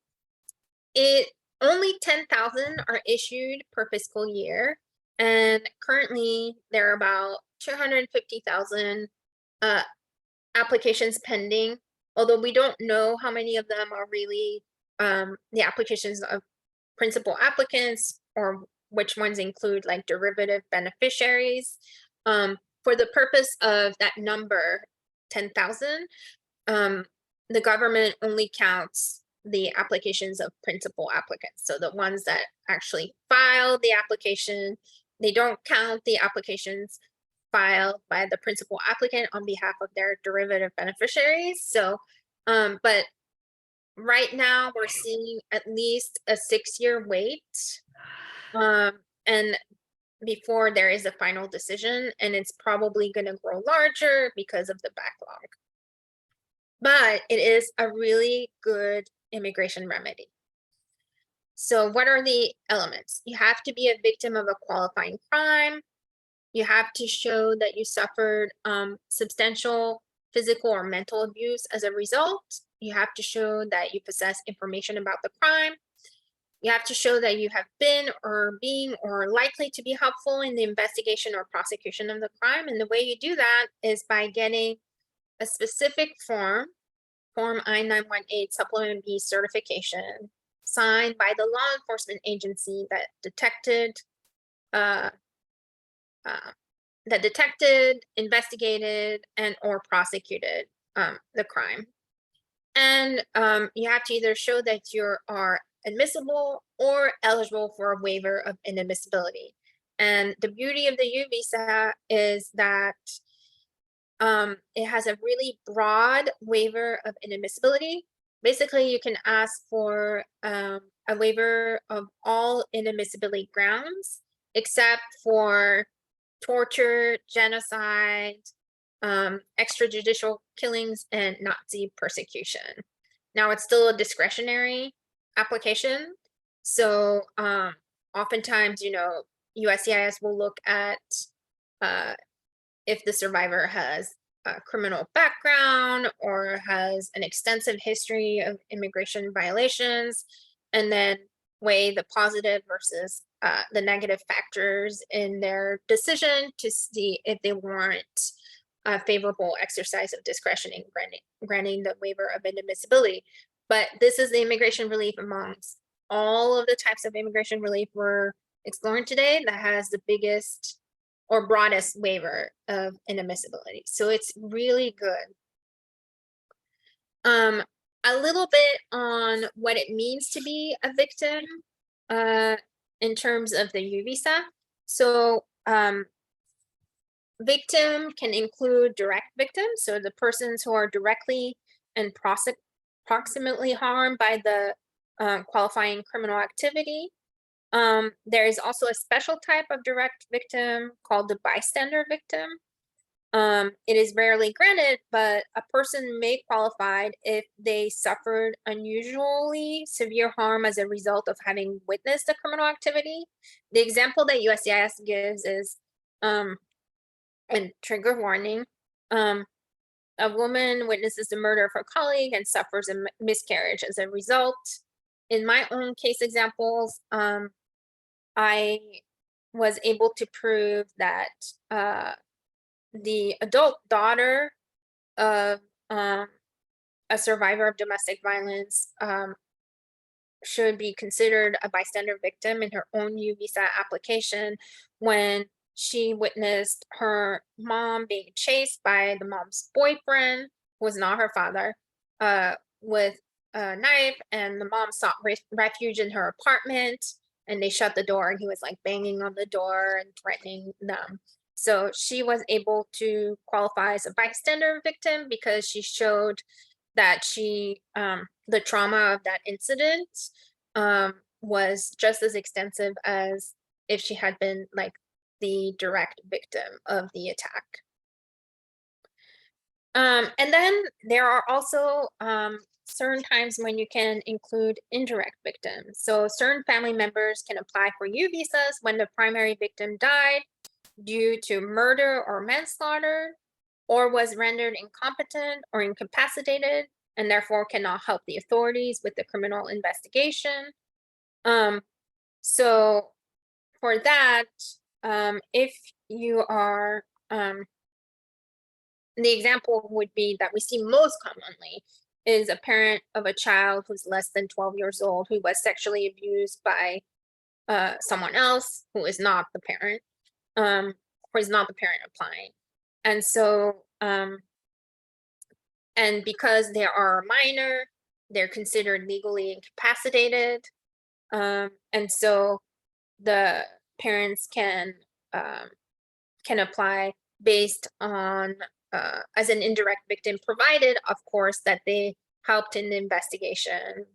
It only 10,000 are issued per fiscal year, and currently there are about 250,000 applications pending, although we don't know how many of them are really the applications of principal applicants or which ones include like derivative beneficiaries. For the purpose of that number, 10,000, the government only counts the applications of principal applicants. So the ones that actually file the application, they don't count the applications filed by the principal applicant on behalf of their derivative beneficiaries. So, but right now we're seeing at least a 6-year wait, and before there is a final decision, and it's probably going to grow larger because of the backlog. But it is a really good immigration remedy. So what are the elements? You have to be a victim of a qualifying crime. You have to show that you suffered substantial physical or mental abuse as a result. You have to show that you possess information about the crime. You have to show that you have been or being or likely to be helpful in the investigation or prosecution of the crime. And the way you do that is by getting a specific form, Form I-918 Supplement B certification, signed by the law enforcement agency that detected, investigated, and or prosecuted the crime. And you have to either show that you are admissible or eligible for a waiver of inadmissibility. And the beauty of the U visa is that it has a really broad waiver of inadmissibility. Basically, you can ask for a waiver of all inadmissibility grounds, except for torture, genocide, extrajudicial killings, and Nazi persecution. Now, it's still a discretionary application. So oftentimes, USCIS will look at if the survivor has a criminal background or has an extensive history of immigration violations, and then weigh the positive versus the negative factors in their decision to see if they warrant a favorable exercise of discretion in granting the waiver of inadmissibility. But this is the immigration relief amongst all of the types of immigration relief we're exploring today that has the biggest or broadest waiver of inadmissibility. So it's really good. A little bit on what it means to be a victim in terms of the U visa. So victim can include direct victims, so the persons who are directly and proximately harmed by the qualifying criminal activity. There is also a special type of direct victim called the bystander victim. It is rarely granted, but a person may qualify if they suffered unusually severe harm as a result of having witnessed the criminal activity. The example that USCIS gives is, and trigger warning, a woman witnesses the murder of her colleague and suffers a miscarriage as a result. In my own case examples, I was able to prove that the adult daughter of a survivor of domestic violence should be considered a bystander victim in her own U visa application when she witnessed her mom being chased by the mom's boyfriend, who was not her father, with a knife, and the mom sought refuge in her apartment, and they shut the door, and he was like banging on the door and threatening them. So she was able to qualify as a bystander victim because she showed that the trauma of that incident was just as extensive as if she had been like the direct victim of the attack. And then there are also certain times when you can include indirect victims. So certain family members can apply for U visas when the primary victim died due to murder or manslaughter, or was rendered incompetent or incapacitated, and therefore cannot help the authorities with the criminal investigation. So for that, if you are, the example would be that we see most commonly is a parent of a child who's less than 12 years old who was sexually abused by someone else who is not the parent, or is not the parent applying. And so, and because they are a minor, they're considered legally incapacitated. And so the parents can apply based on as an indirect victim, provided, of course, that they helped in the investigation,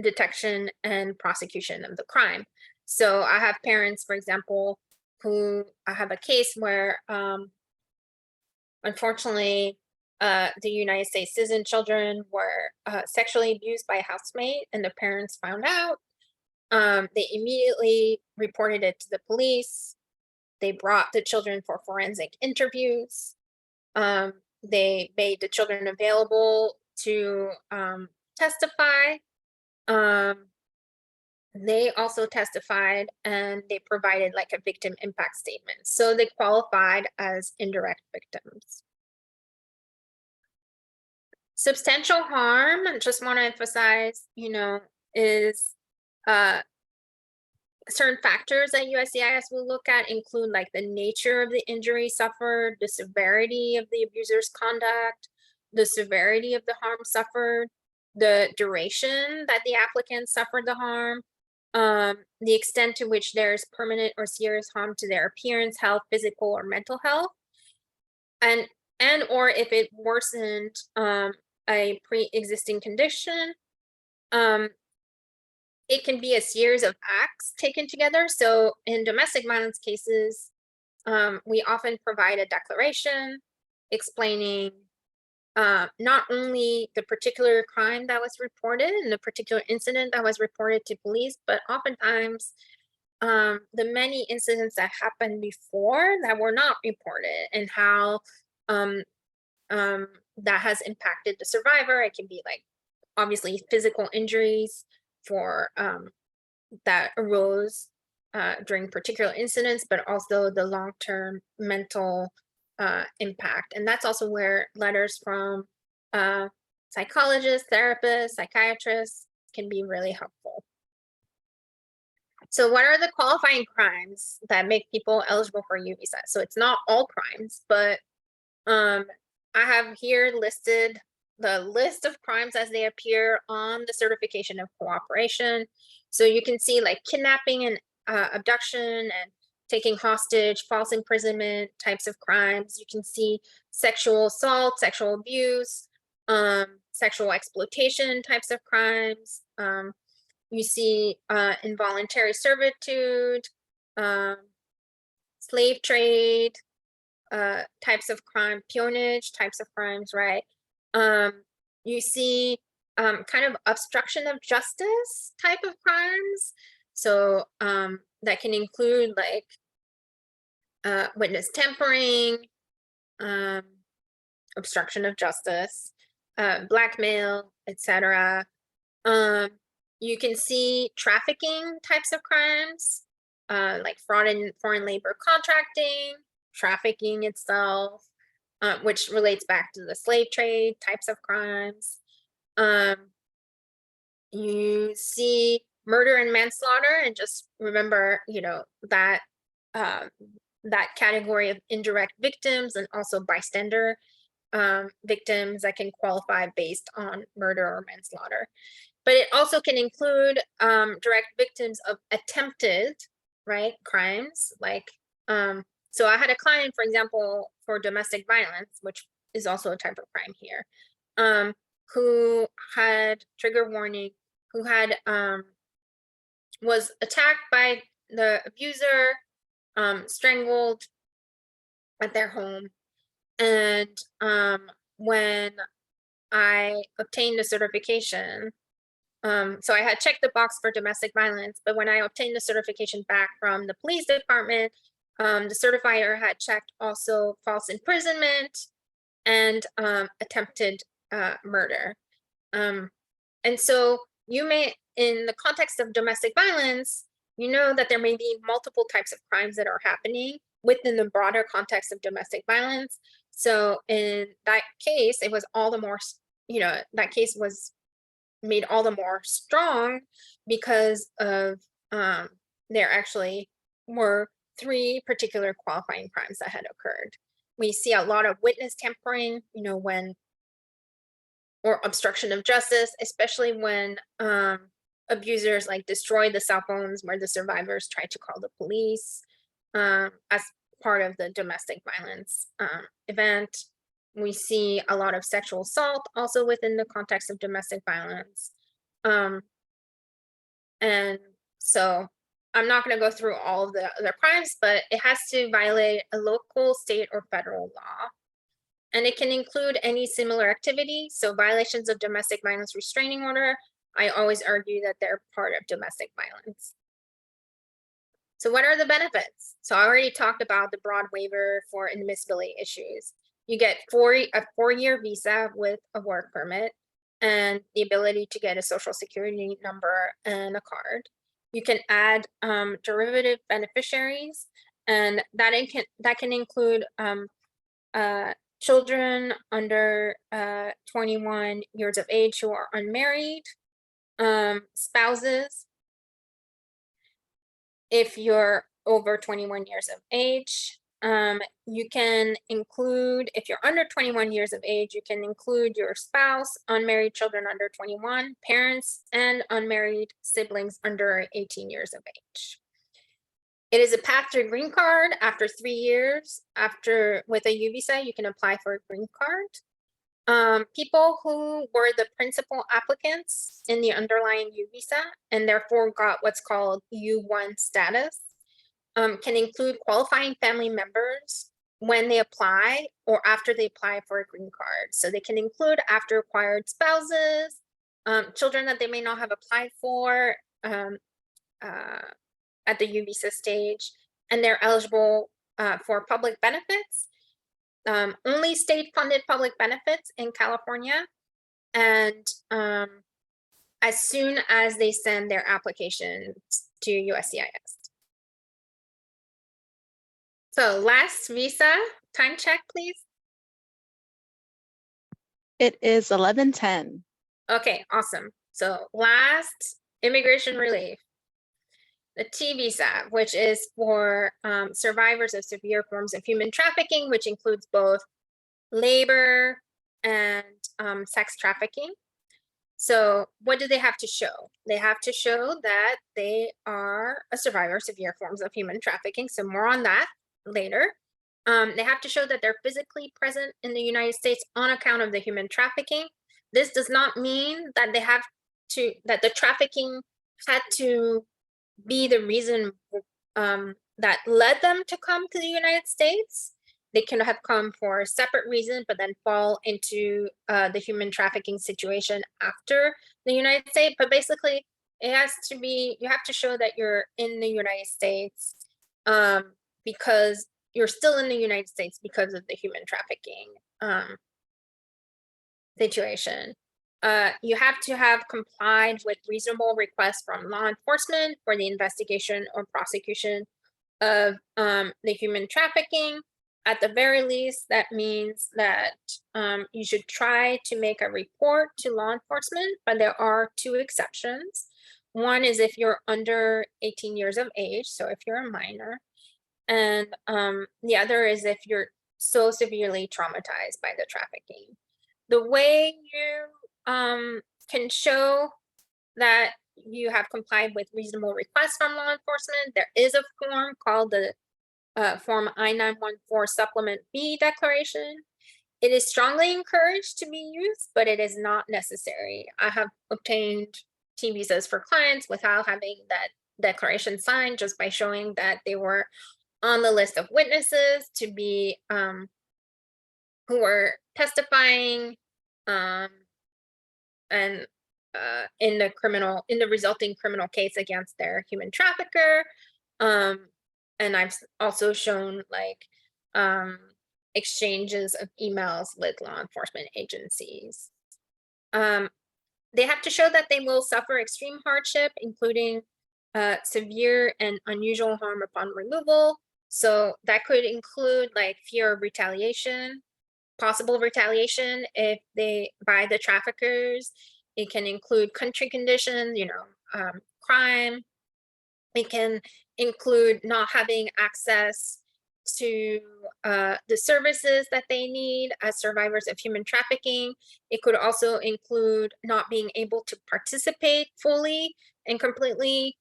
detection, and prosecution of the crime. So I have parents, for example, who I have a case where unfortunately the United States citizen children were sexually abused by a housemate, and the parents found out. They immediately reported it to the police. They brought the children for forensic interviews. They made the children available to testify. They also testified, and they provided like a victim impact statement. So they qualified as indirect victims. Substantial harm, I just want to emphasize, is certain factors that USCIS will look at include like the nature of the injury suffered, the severity of the abuser's conduct, the severity of the harm suffered, the duration that the applicant suffered the harm, the extent to which there's permanent or serious harm to their appearance, health, physical or mental health, and or if it worsened a pre-existing condition. It can be a series of acts taken together. So in domestic violence cases, we often provide a declaration explaining not only the particular crime that was reported and the particular incident that was reported to police, but oftentimes the many incidents that happened before that were not reported, and how that has impacted the survivor. It can be like obviously physical injuries for that arose during particular incidents, but also the long-term mental impact. And that's also where letters from psychologists, therapists, psychiatrists can be really helpful. So what are the qualifying crimes that make people eligible for U visa? So it's not all crimes, but I have here listed the list of crimes as they appear on the certification of cooperation. So you can see like kidnapping and abduction and taking hostage, false imprisonment types of crimes. You can see sexual assault, sexual abuse, sexual exploitation types of crimes. You see involuntary servitude, slave trade, types of crime, peonage types of crimes, right? You see kind of obstruction of justice type of crimes. So that can include like witness tampering, obstruction of justice, blackmail, etc. You can see trafficking types of crimes, like fraud in foreign labor contracting, trafficking itself, which relates back to the slave trade types of crimes. you see murder and manslaughter, and just remember, that that category of indirect victims and also bystander victims that can qualify based on murder or manslaughter. But it also can include direct victims of attempted, right, crimes. Like, so I had a client, for example, for domestic violence, which is also a type of crime here, who had trigger warning, who had was attacked by the abuser, strangled at their home. And when I obtained the certification, so I had checked the box for domestic violence, but when I obtained the certification back from the police department, the certifier had checked also false imprisonment and attempted murder. And so you may, in the context of domestic violence, you know that there may be multiple types of crimes that are happening within the broader context of domestic violence. So in that case, it was all the more, that case was made all the more strong because of there actually were 3 particular qualifying crimes that had occurred. We see a lot of witness tampering, when, or obstruction of justice, especially when abusers like destroy the cell phones where the survivors try to call the police as part of the domestic violence event. We see a lot of sexual assault also within the context of domestic violence. And so I'm not going to go through all of the other crimes, but it has to violate a local, state, or federal law. And it can include any similar activity. So violations of domestic violence restraining order, I always argue that they're part of domestic violence. So what are the benefits? So I already talked about the broad waiver for admissibility issues. You get a 4-year visa with a work permit and the ability to get a social security number and a card. You can add derivative beneficiaries, and that can include children under 21 years of age who are unmarried, spouses, if you're over 21 years of age. You can include, if you're under 21 years of age, you can include your spouse, unmarried children under 21, parents, and unmarried siblings under 18 years of age. It is a path to a green card. After 3 years, with a U visa, you can apply for a green card. People who were the principal applicants in the underlying U visa and therefore got what's called U1 status can include qualifying family members when they apply or after they apply for a green card. So they can include after acquired spouses, children that they may not have applied for at the U visa stage, and they're eligible for public benefits. Only state-funded public benefits in California, and as soon as they send their applications to USCIS. So last visa, time check, please. It is 11:10. Okay, awesome. So last, immigration relief. The T visa, which is for survivors of severe forms of human trafficking, which includes both labor and sex trafficking. So what do they have to show? They have to show that they are a survivor of severe forms of human trafficking. So more on that later. They have to show that they're physically present in the United States on account of the human trafficking. This does not mean that that the trafficking had to be the reason that led them to come to the United States. They can have come for a separate reason, but then fall into the human trafficking situation after the United States. But basically, it has to be, you have to show that you're in the United States because you're still in the United States because of the human trafficking situation. You have to have complied with reasonable requests from law enforcement for the investigation or prosecution of the human trafficking. At the very least, that means that you should try to make a report to law enforcement, but there are two exceptions. One is if you're under 18 years of age, so if you're a minor, and the other is if you're so severely traumatized by the trafficking. The way you can show that you have complied with reasonable requests from law enforcement, there is a form called the Form I-914 Supplement B declaration. It is strongly encouraged to be used, but it is not necessary. I have obtained T visas for clients without having that declaration signed, just by showing that they were on the list of witnesses to be who were testifying and in the resulting criminal case against their human trafficker. And I've also shown like exchanges of emails with law enforcement agencies. They have to show that they will suffer extreme hardship, including severe and unusual harm upon removal. So that could include like fear of retaliation, possible retaliation if they by the traffickers. It can include country conditions, crime. It can include not having access to the services that they need as survivors of human trafficking. It could also include not being able to participate fully and completely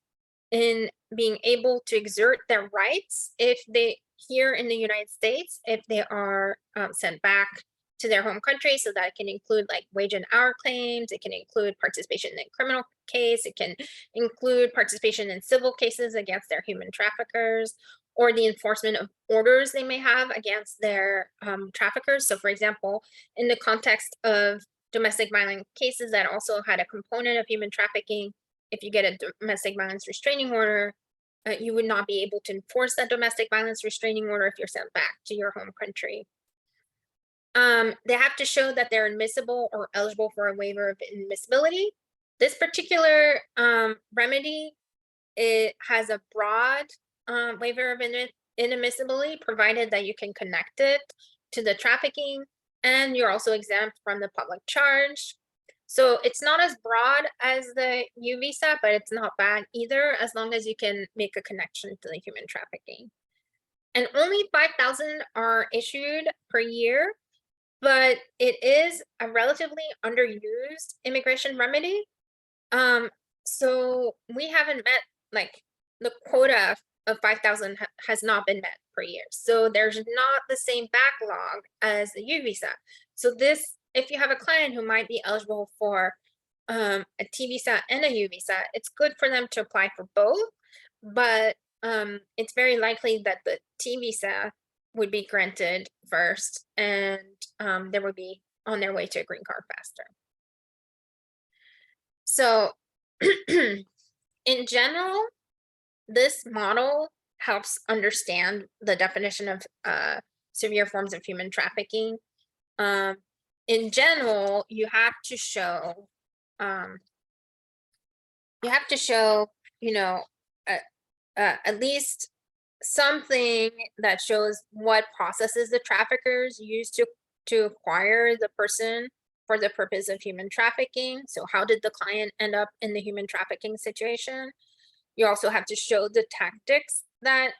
in being able to exert their rights if they here in the United States, if they are sent back to their home country. So that can include like wage and hour claims. It can include participation in criminal case. It can include participation in civil cases against their human traffickers, or the enforcement of orders they may have against their traffickers. So for example, in the context of domestic violence cases that also had a component of human trafficking, if you get a domestic violence restraining order, you would not be able to enforce that domestic violence restraining order if you're sent back to your home country. They have to show that they're admissible or eligible for a waiver of admissibility. This particular remedy, it has a broad waiver of inadmissibility, provided that you can connect it to the trafficking and you're also exempt from the public charge. So it's not as broad as the U visa, but it's not bad either, as long as you can make a connection to the human trafficking. And only 5,000 are issued per year, but it is a relatively underused immigration remedy. So we haven't met like the quota of 5,000 has not been met per year. So there's not the same backlog as the U visa. So this, if you have a client who might be eligible for a T visa and a U visa, it's good for them to apply for both. But it's very likely that the T visa would be granted first, and they would be on their way to a green card faster. So in general, this model helps understand the definition of severe forms of human trafficking. In general, you have to show, at least something that shows what processes the traffickers use to acquire the person for the purpose of human trafficking. So how did the client end up in the human trafficking situation? You also have to show the tactics that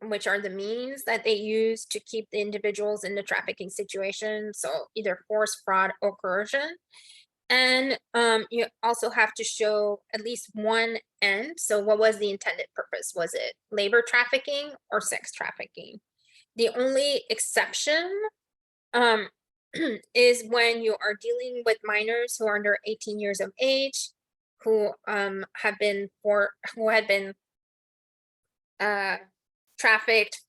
which are the means that they use to keep the individuals in the trafficking situation. So either force, fraud, or coercion. And you also have to show at least one end. So what was the intended purpose? Was it labor trafficking or sex trafficking? The only exception is when you are dealing with minors who are under 18 years of age, who had been trafficked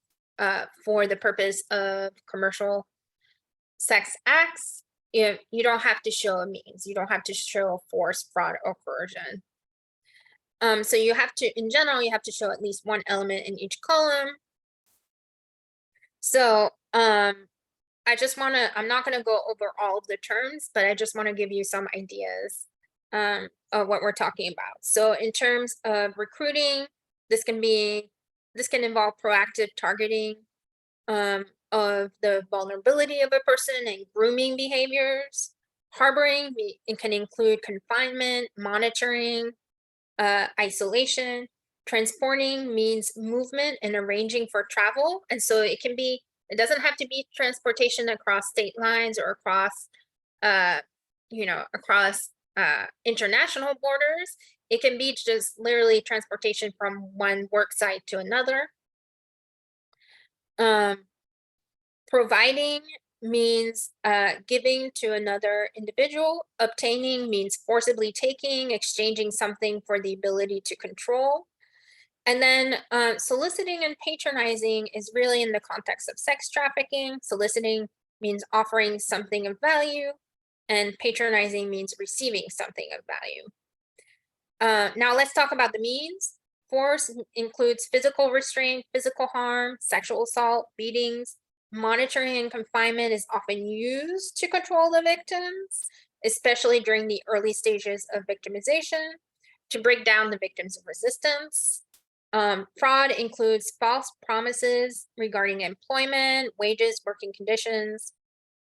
for the purpose of commercial sex acts. You don't have to show a means. You don't have to show force, fraud, or coercion. So you have to, in general, you have to show at least one element in each column. So I'm not going to go over all of the terms, but I just want to give you some ideas of what we're talking about. So in terms of recruiting, this can involve proactive targeting of the vulnerability of a person and grooming behaviors. Harboring, it can include confinement, monitoring, isolation. Transporting means movement and arranging for travel. And so it doesn't have to be transportation across state lines or across, uh, across international borders. It can be just literally transportation from one work site to another. Um, Providing means giving to another individual. Obtaining means forcibly taking, exchanging something for the ability to control. And then soliciting and patronizing is really in the context of sex trafficking. Soliciting means offering something of value, and patronizing means receiving something of value. Now let's talk about the means. Force includes physical restraint, physical harm, sexual assault, beatings. Monitoring and confinement is often used to control the victims, especially during the early stages of victimization, to break down the victims of resistance. Fraud includes false promises regarding employment, wages, working conditions,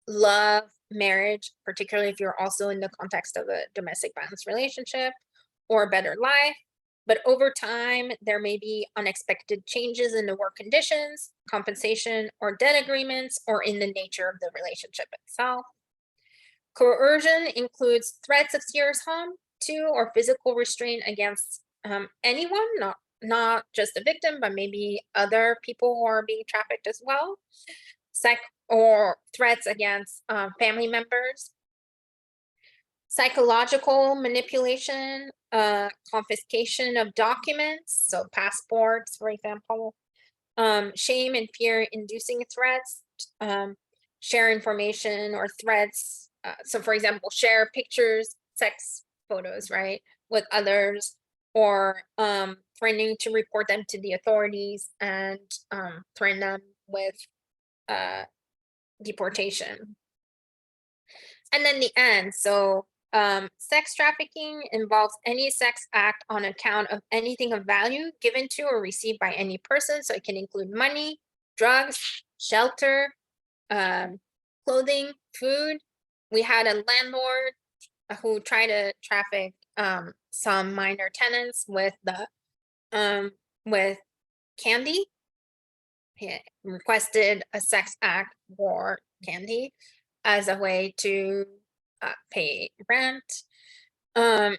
love, marriage, particularly if you're also in the context of a domestic violence relationship, or a better life. But over time, there may be unexpected changes in the work conditions, compensation, or debt agreements, or in the nature of the relationship itself. Coercion includes threats of serious harm to or physical restraint against anyone, not just the victim, but maybe other people who are being trafficked as well. Or threats against family members. Psychological manipulation, confiscation of documents, so passports, for example. Shame and fear inducing threats, share information or threats. So, for example, share pictures, sex photos, right, with others, or threatening to report them to the authorities and threaten them with deportation. And then the end. So, sex trafficking involves any sex act on account of anything of value given to or received by any person. So it can include money, drugs, shelter, clothing, food. We had a landlord who tried to traffic some minor tenants with candy. He requested a sex act for candy as a way to pay rent. And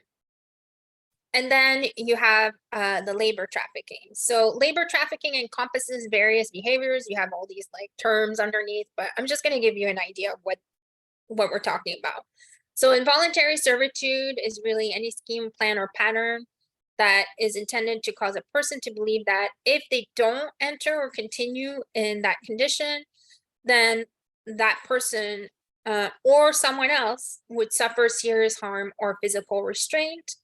then you have the labor trafficking. So labor trafficking encompasses various behaviors. You have all these like terms underneath, but I'm just going to give you an idea of what we're talking about. So involuntary servitude is really any scheme, plan, or pattern that is intended to cause a person to believe that if they don't enter or continue in that condition, then that person or someone else would suffer serious harm or physical restraint.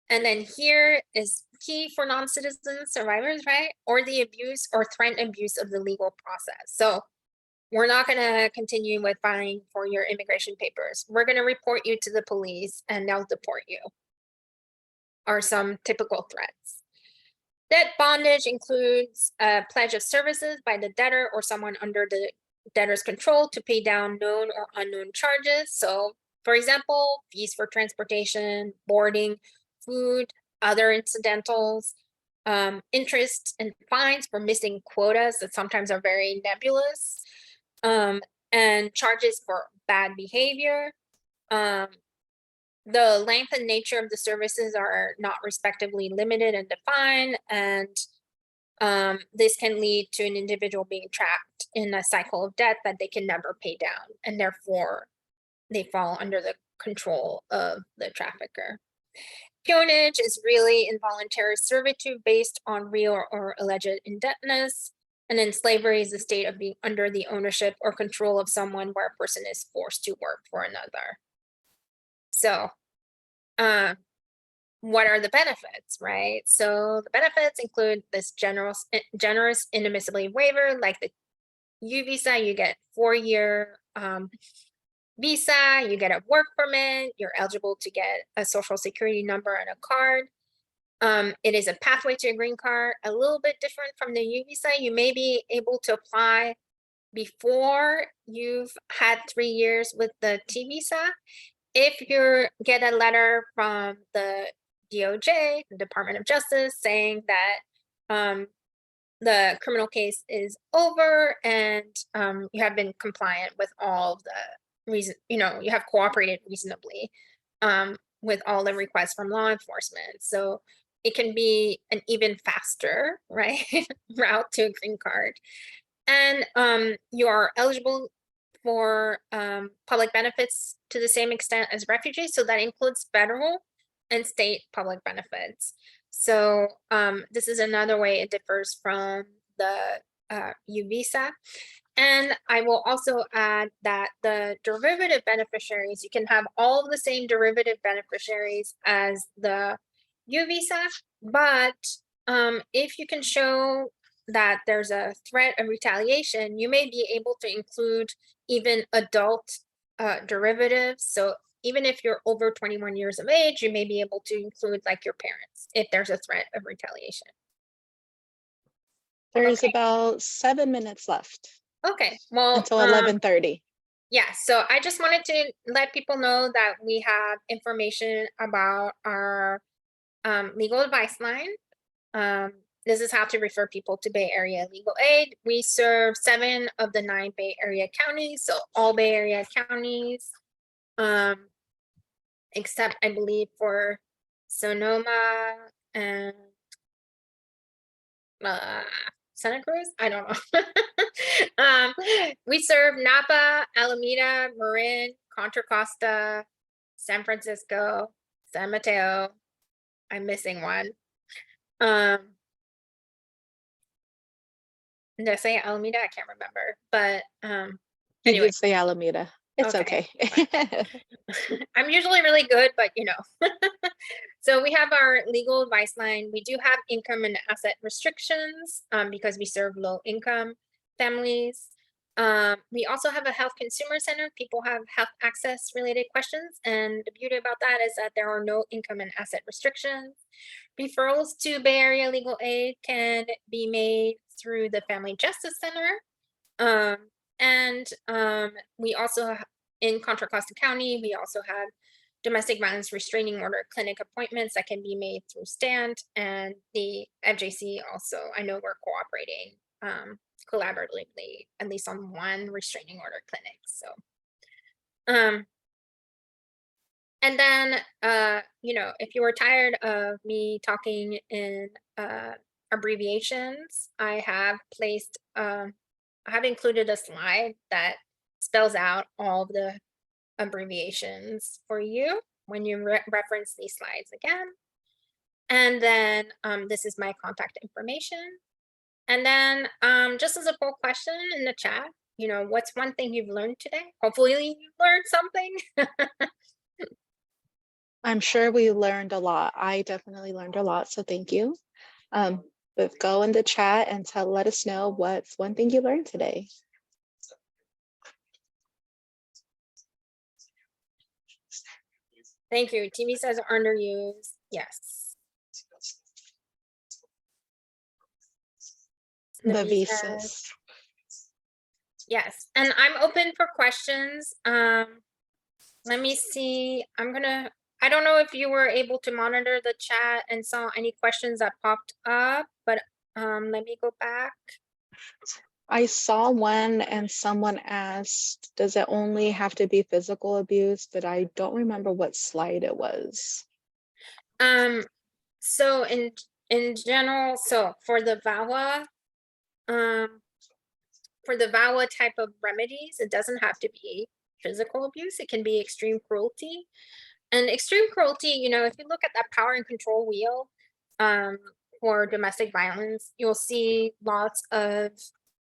And then here is key for non-citizen survivors, right? Or the abuse or threatened abuse of the legal process. So we're not going to continue with filing for your immigration papers. We're going to report you to the police and they'll deport you, are some typical threats. Debt bondage includes a pledge of services by the debtor or someone under the debtor's control to pay down known or unknown charges. So, for example, fees for transportation, boarding, food, other incidentals, interest and fines for missing quotas that sometimes are very nebulous, and charges for bad behavior. The length and nature of the services are not respectively limited and defined, and this can lead to an individual being trapped in a cycle of debt that they can never pay down, and therefore they fall under the control of the trafficker. Peonage is really involuntary servitude based on real or alleged indebtedness. And then slavery is the state of being under the ownership or control of someone where a person is forced to work for another. So, what are the benefits, right? So the benefits include this generous inadmissibility waiver, like the U visa, you get 4-year visa, you get a work permit, you're eligible to get a social security number and a card. It is a pathway to a green card, a little bit different from the U visa. You may be able to apply before you've had 3 years with the T visa. If you get a letter from the DOJ, the Department of Justice, saying that the criminal case is over and you have been compliant with all of the reason, you have cooperated reasonably with all the requests from law enforcement. So it can be an even faster, right, route to a green card. And you are eligible for public benefits to the same extent as refugees. So that includes federal and state public benefits. So this is another way it differs from the U visa. And I will also add that the derivative beneficiaries, you can have all of the same derivative beneficiaries as the U visa, but if you can show that there's a threat of retaliation, you may be able to include even adult derivatives. So even if you're over 21 years of age, you may be able to include like your parents if there's a threat of retaliation. There's Okay. about 7 minutes left Okay, well, until 11:30. yeah, so I just wanted to let people know that we have information about our legal advice line. This is how to refer people to Bay Area Legal Aid. We serve 7 of the 9 Bay Area counties, so all Bay Area counties, except I believe for Sonoma and Santa Cruz. I don't know. We serve Napa, Alameda, Marin, Contra Costa, San Francisco, San Mateo. I'm missing one. Did I say Alameda? I can't remember. But You anyway, did say Alameda. It's okay. okay. I'm usually really good, but So we have our legal advice line. We do have income and asset restrictions because we serve low income families. We also have a health consumer center. People have health access related questions. And the beauty about that is that there are no income and asset restrictions. Referrals to Bay Area Legal Aid can be made through the Family Justice Center. And we also, in Contra Costa County, we also have domestic violence restraining order clinic appointments that can be made through STAND, and the FJC also, I know we're cooperating collaboratively, at least on one restraining order clinic. So, and then, if you were tired of me talking in abbreviations, I have included a slide that spells out all of the abbreviations for you when you reference these slides again. And then this is my contact information. And then just as a poll question in the chat, what's one thing you've learned today? Hopefully you learned something. I'm sure we learned a lot. I definitely learned a lot, so thank you. But go in the chat and let us know what's one thing you learned today. Thank you. TV says underused. Yes. The visas. Yes, and I'm open for questions. Let me see. I don't know if you were able to monitor the chat and saw any questions that popped up, but let me go back. I saw one and someone asked, does it only have to be physical abuse? But I don't remember what slide it was. So in general, so for the VAWA, type of remedies, it doesn't have to be physical abuse. It can be extreme cruelty. And extreme cruelty, if you look at that power and control wheel for domestic violence, you'll see lots of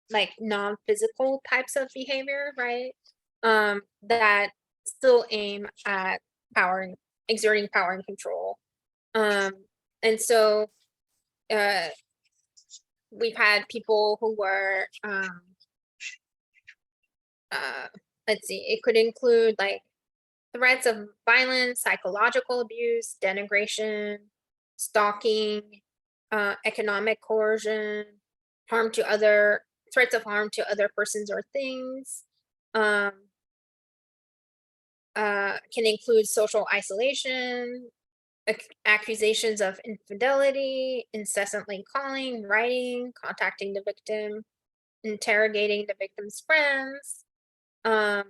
like non-physical types of behavior, right? That still aim at exerting power and control. And so we've had people who were let's see, it could include like threats of violence, psychological abuse, denigration, stalking, economic coercion, threats of harm to other persons or things. Can include social isolation, accusations of infidelity, incessantly calling, writing, contacting the victim, interrogating the victim's friends, um,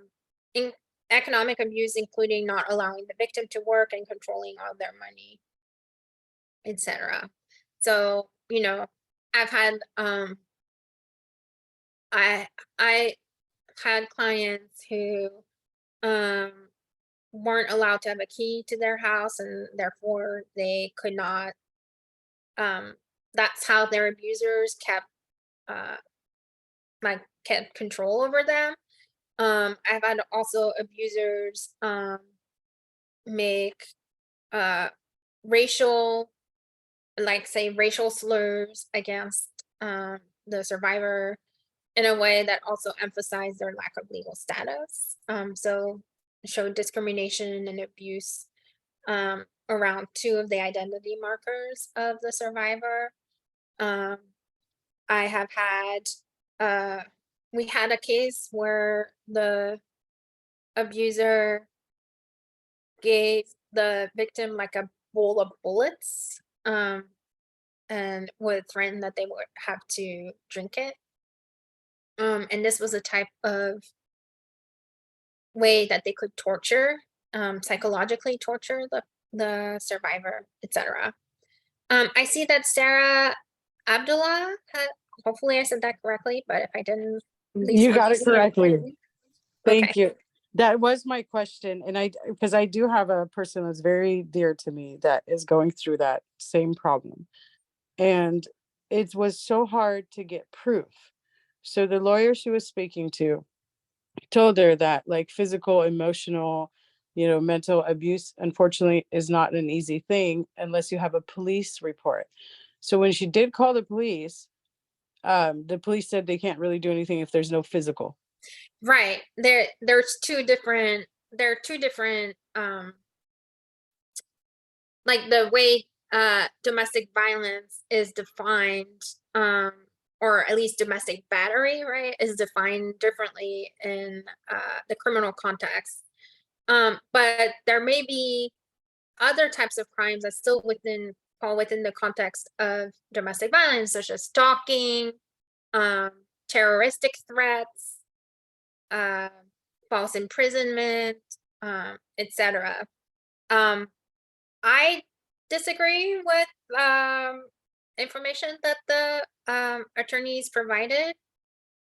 in economic abuse, including not allowing the victim to work and controlling all their money, etc. So, I've had I I had clients who um weren't allowed to have a key to their house, and therefore they could not um that's how their abusers uh kept control over them. I've had also abusers make uh racial like say racial slurs against the survivor in a way that also emphasized their lack of legal status. So showed discrimination and abuse around two of the identity markers of the survivor. Um, I have had, we had a case where the abuser gave the victim like a bowl of bullets, and would threaten that they would have to drink it. And this was a type of way that they could torture, psychologically torture the survivor, etc. I see that Sarah Abdullah had, hopefully I said that correctly, but if I didn't, please You got it correct me. correctly. Okay. Thank you. That was my question. And because I do have a person that's very dear to me that is going through that same problem. And it was so hard to get proof. So the lawyer she was speaking to told her that like physical, emotional, mental abuse, unfortunately, is not an easy thing unless you have a police report. So when she did call the police said they can't really do anything if there's no physical. Right. There's two different, like the way domestic violence is defined, or at least domestic battery, right, is defined differently in the criminal context. But there may be other types of crimes that still fall within the context of domestic violence, such as stalking, terroristic threats, false imprisonment, etc. I disagree with information that the attorneys provided.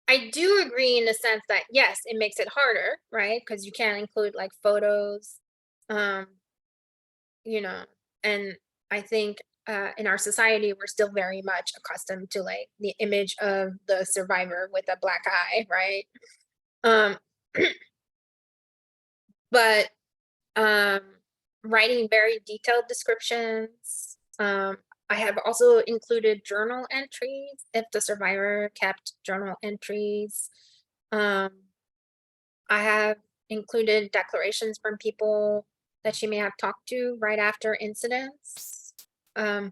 I do agree in the sense that yes, it makes it harder, right? Because you can't include like photos, um, and I think in our society we're still very much accustomed to like the image of the survivor with a black eye, right? Um, but writing very detailed descriptions. I have also included journal entries if the survivor kept journal entries. I have included declarations from people that she may have talked to right after incidents, or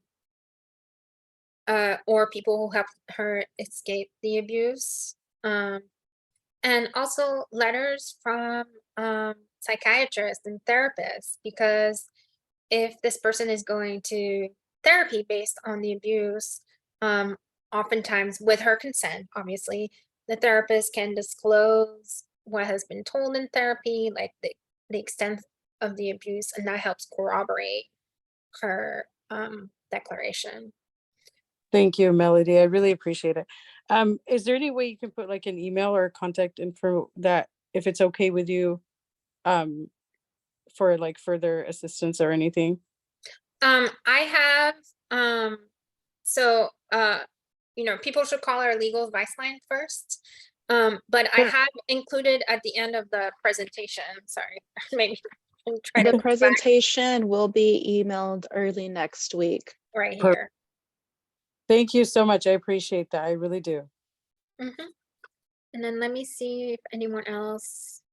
people who helped her escape the abuse. And also letters from psychiatrists and therapists, because if this person is going to therapy based on the abuse, oftentimes with her consent, obviously, the therapist can disclose what has been told in therapy, like the extent of the abuse, and that helps corroborate her declaration. Thank you, Melody. I really appreciate it. Is there any way you can put like an email or contact info that if it's okay with you, for like further assistance or anything? I have so people should call our legal advice line first. But I Sure. have included at the end of the presentation, sorry, maybe I'll try to The go back presentation will be emailed early next week. right Per- here. Thank you so much. I appreciate that. I really do. Mhm. And then let me see if anyone else,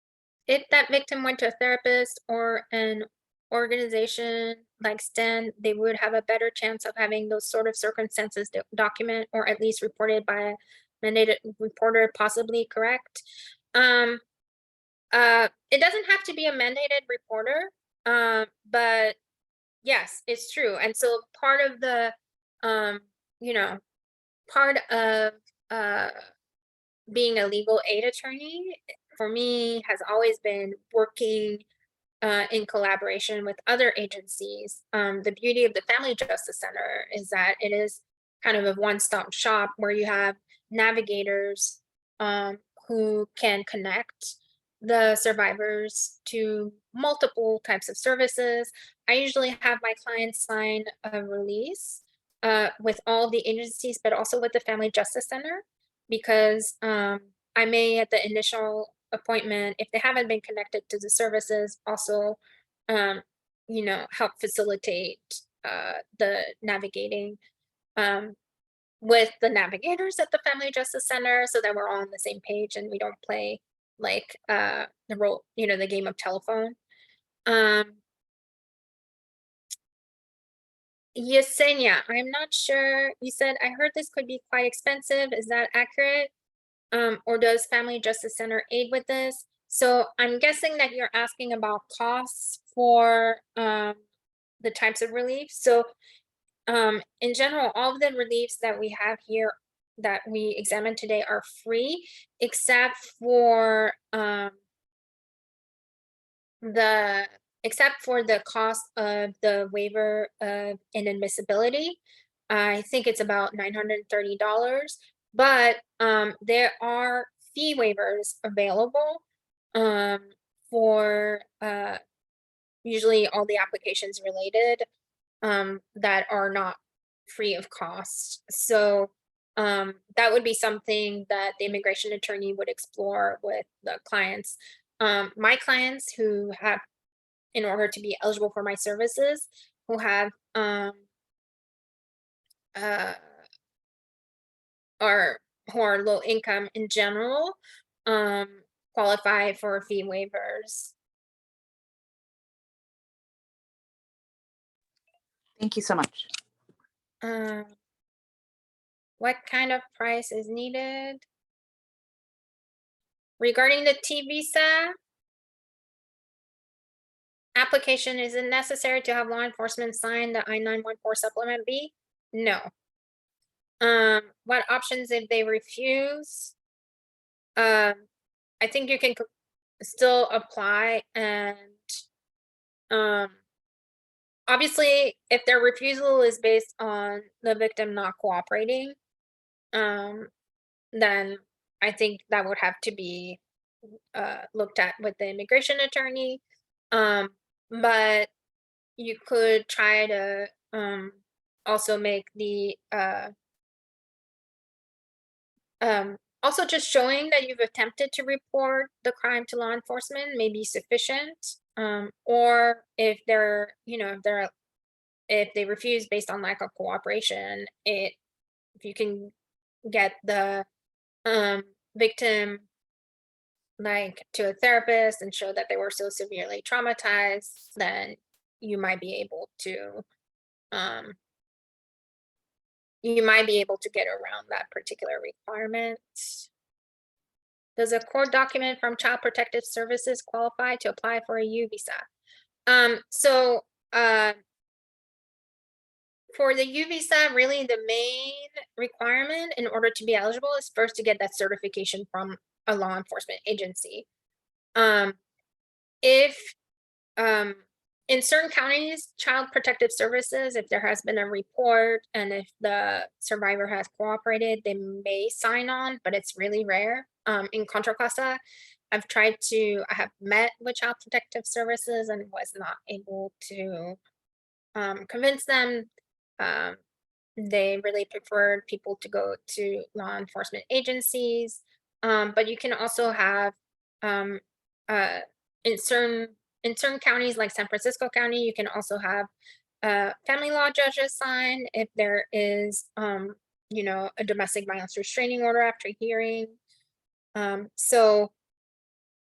if that victim went to a therapist or an organization like STEM, they would have a better chance of having those sort of circumstances document or at least reported by a mandated reporter, possibly correct. It doesn't have to be a mandated reporter, but yes, it's true. And so part of the, you know, part of being a legal aid attorney for me has always been working in collaboration with other agencies. The beauty of the Family Justice Center is that it is kind of a one-stop shop where you have navigators who can connect the survivors to multiple types of services. I usually have my clients sign a release with all the agencies, but also with the Family Justice Center, because I may at the initial appointment, if they haven't been connected to the services, also um, help facilitate the navigating um, with the navigators at the Family Justice Center so that we're all on the same page and we don't play like the role, the game of telephone. Yesenia, I'm not sure. You said, I heard this could be quite expensive. Is that accurate? Or does Family Justice Center aid with this? So I'm guessing that you're asking about costs for the types of relief. So in general, all of the reliefs that we have here that we examined today are free, except for the cost of the waiver of inadmissibility. I think it's about $930, but there are fee waivers available for usually all the applications related that are not free of cost. So that would be something that the immigration attorney would explore with the clients. My clients who have, in order to be eligible for my services, who have or who are low income in general, qualify for fee waivers. Thank you so much. What kind of price is needed? Regarding the T visa application, is it necessary to have law enforcement sign the I-914 supplement B? No. What options if they refuse? I think you can still apply, and obviously if their refusal is based on the victim not cooperating, then I think that would have to be looked at with the immigration attorney. But you could try to also make the also just showing that you've attempted to report the crime to law enforcement may be sufficient. Or if if they refuse based on lack of cooperation, if you can get the victim like to a therapist and show that they were so severely traumatized, then you might be able to get around that particular requirement. Does a court document from Child Protective Services qualify to apply for a U visa? For the U visa, really the main requirement in order to be eligible is first to get that certification from a law enforcement agency. If in certain counties, Child Protective Services, if there has been a report and if the survivor has cooperated, they may sign on, but it's really rare. In Contra Costa, I have met with Child Protective Services and was not able to convince them. They really preferred people to go to law enforcement agencies. But you can also have in certain counties like San Francisco County, you can also have family law judges sign if there is a domestic violence restraining order after hearing. So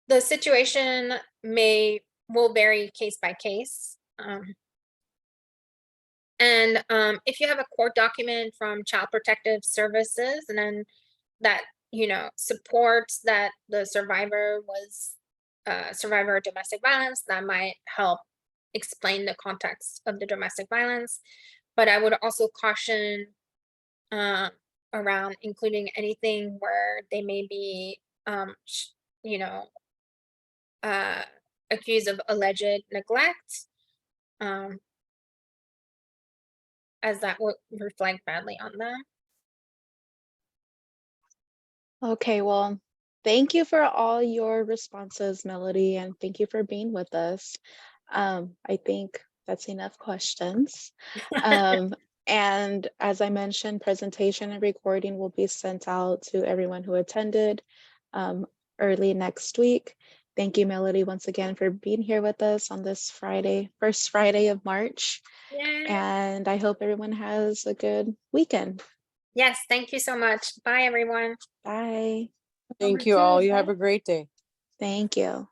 the situation will vary case by case. And if you have a court document from Child Protective Services, and then that, you know, supports that the survivor was a survivor of domestic violence, that might help explain the context of the domestic violence. But I would also caution around including anything where they may be, you know, uh, accused of alleged neglect, um, as that would reflect badly on them. Okay, well, thank you for all your responses, Melody, and thank you for being with us. I think that's enough questions. Um, and as I mentioned, presentation and recording will be sent out to everyone who attended early next week. Thank you, Melody, once again for being here with us on this Friday, first Friday of March. Yeah. And I hope everyone has a good weekend. Yes, thank you so much. Bye, everyone. Bye. Thank you all. You have a great day. Thank you.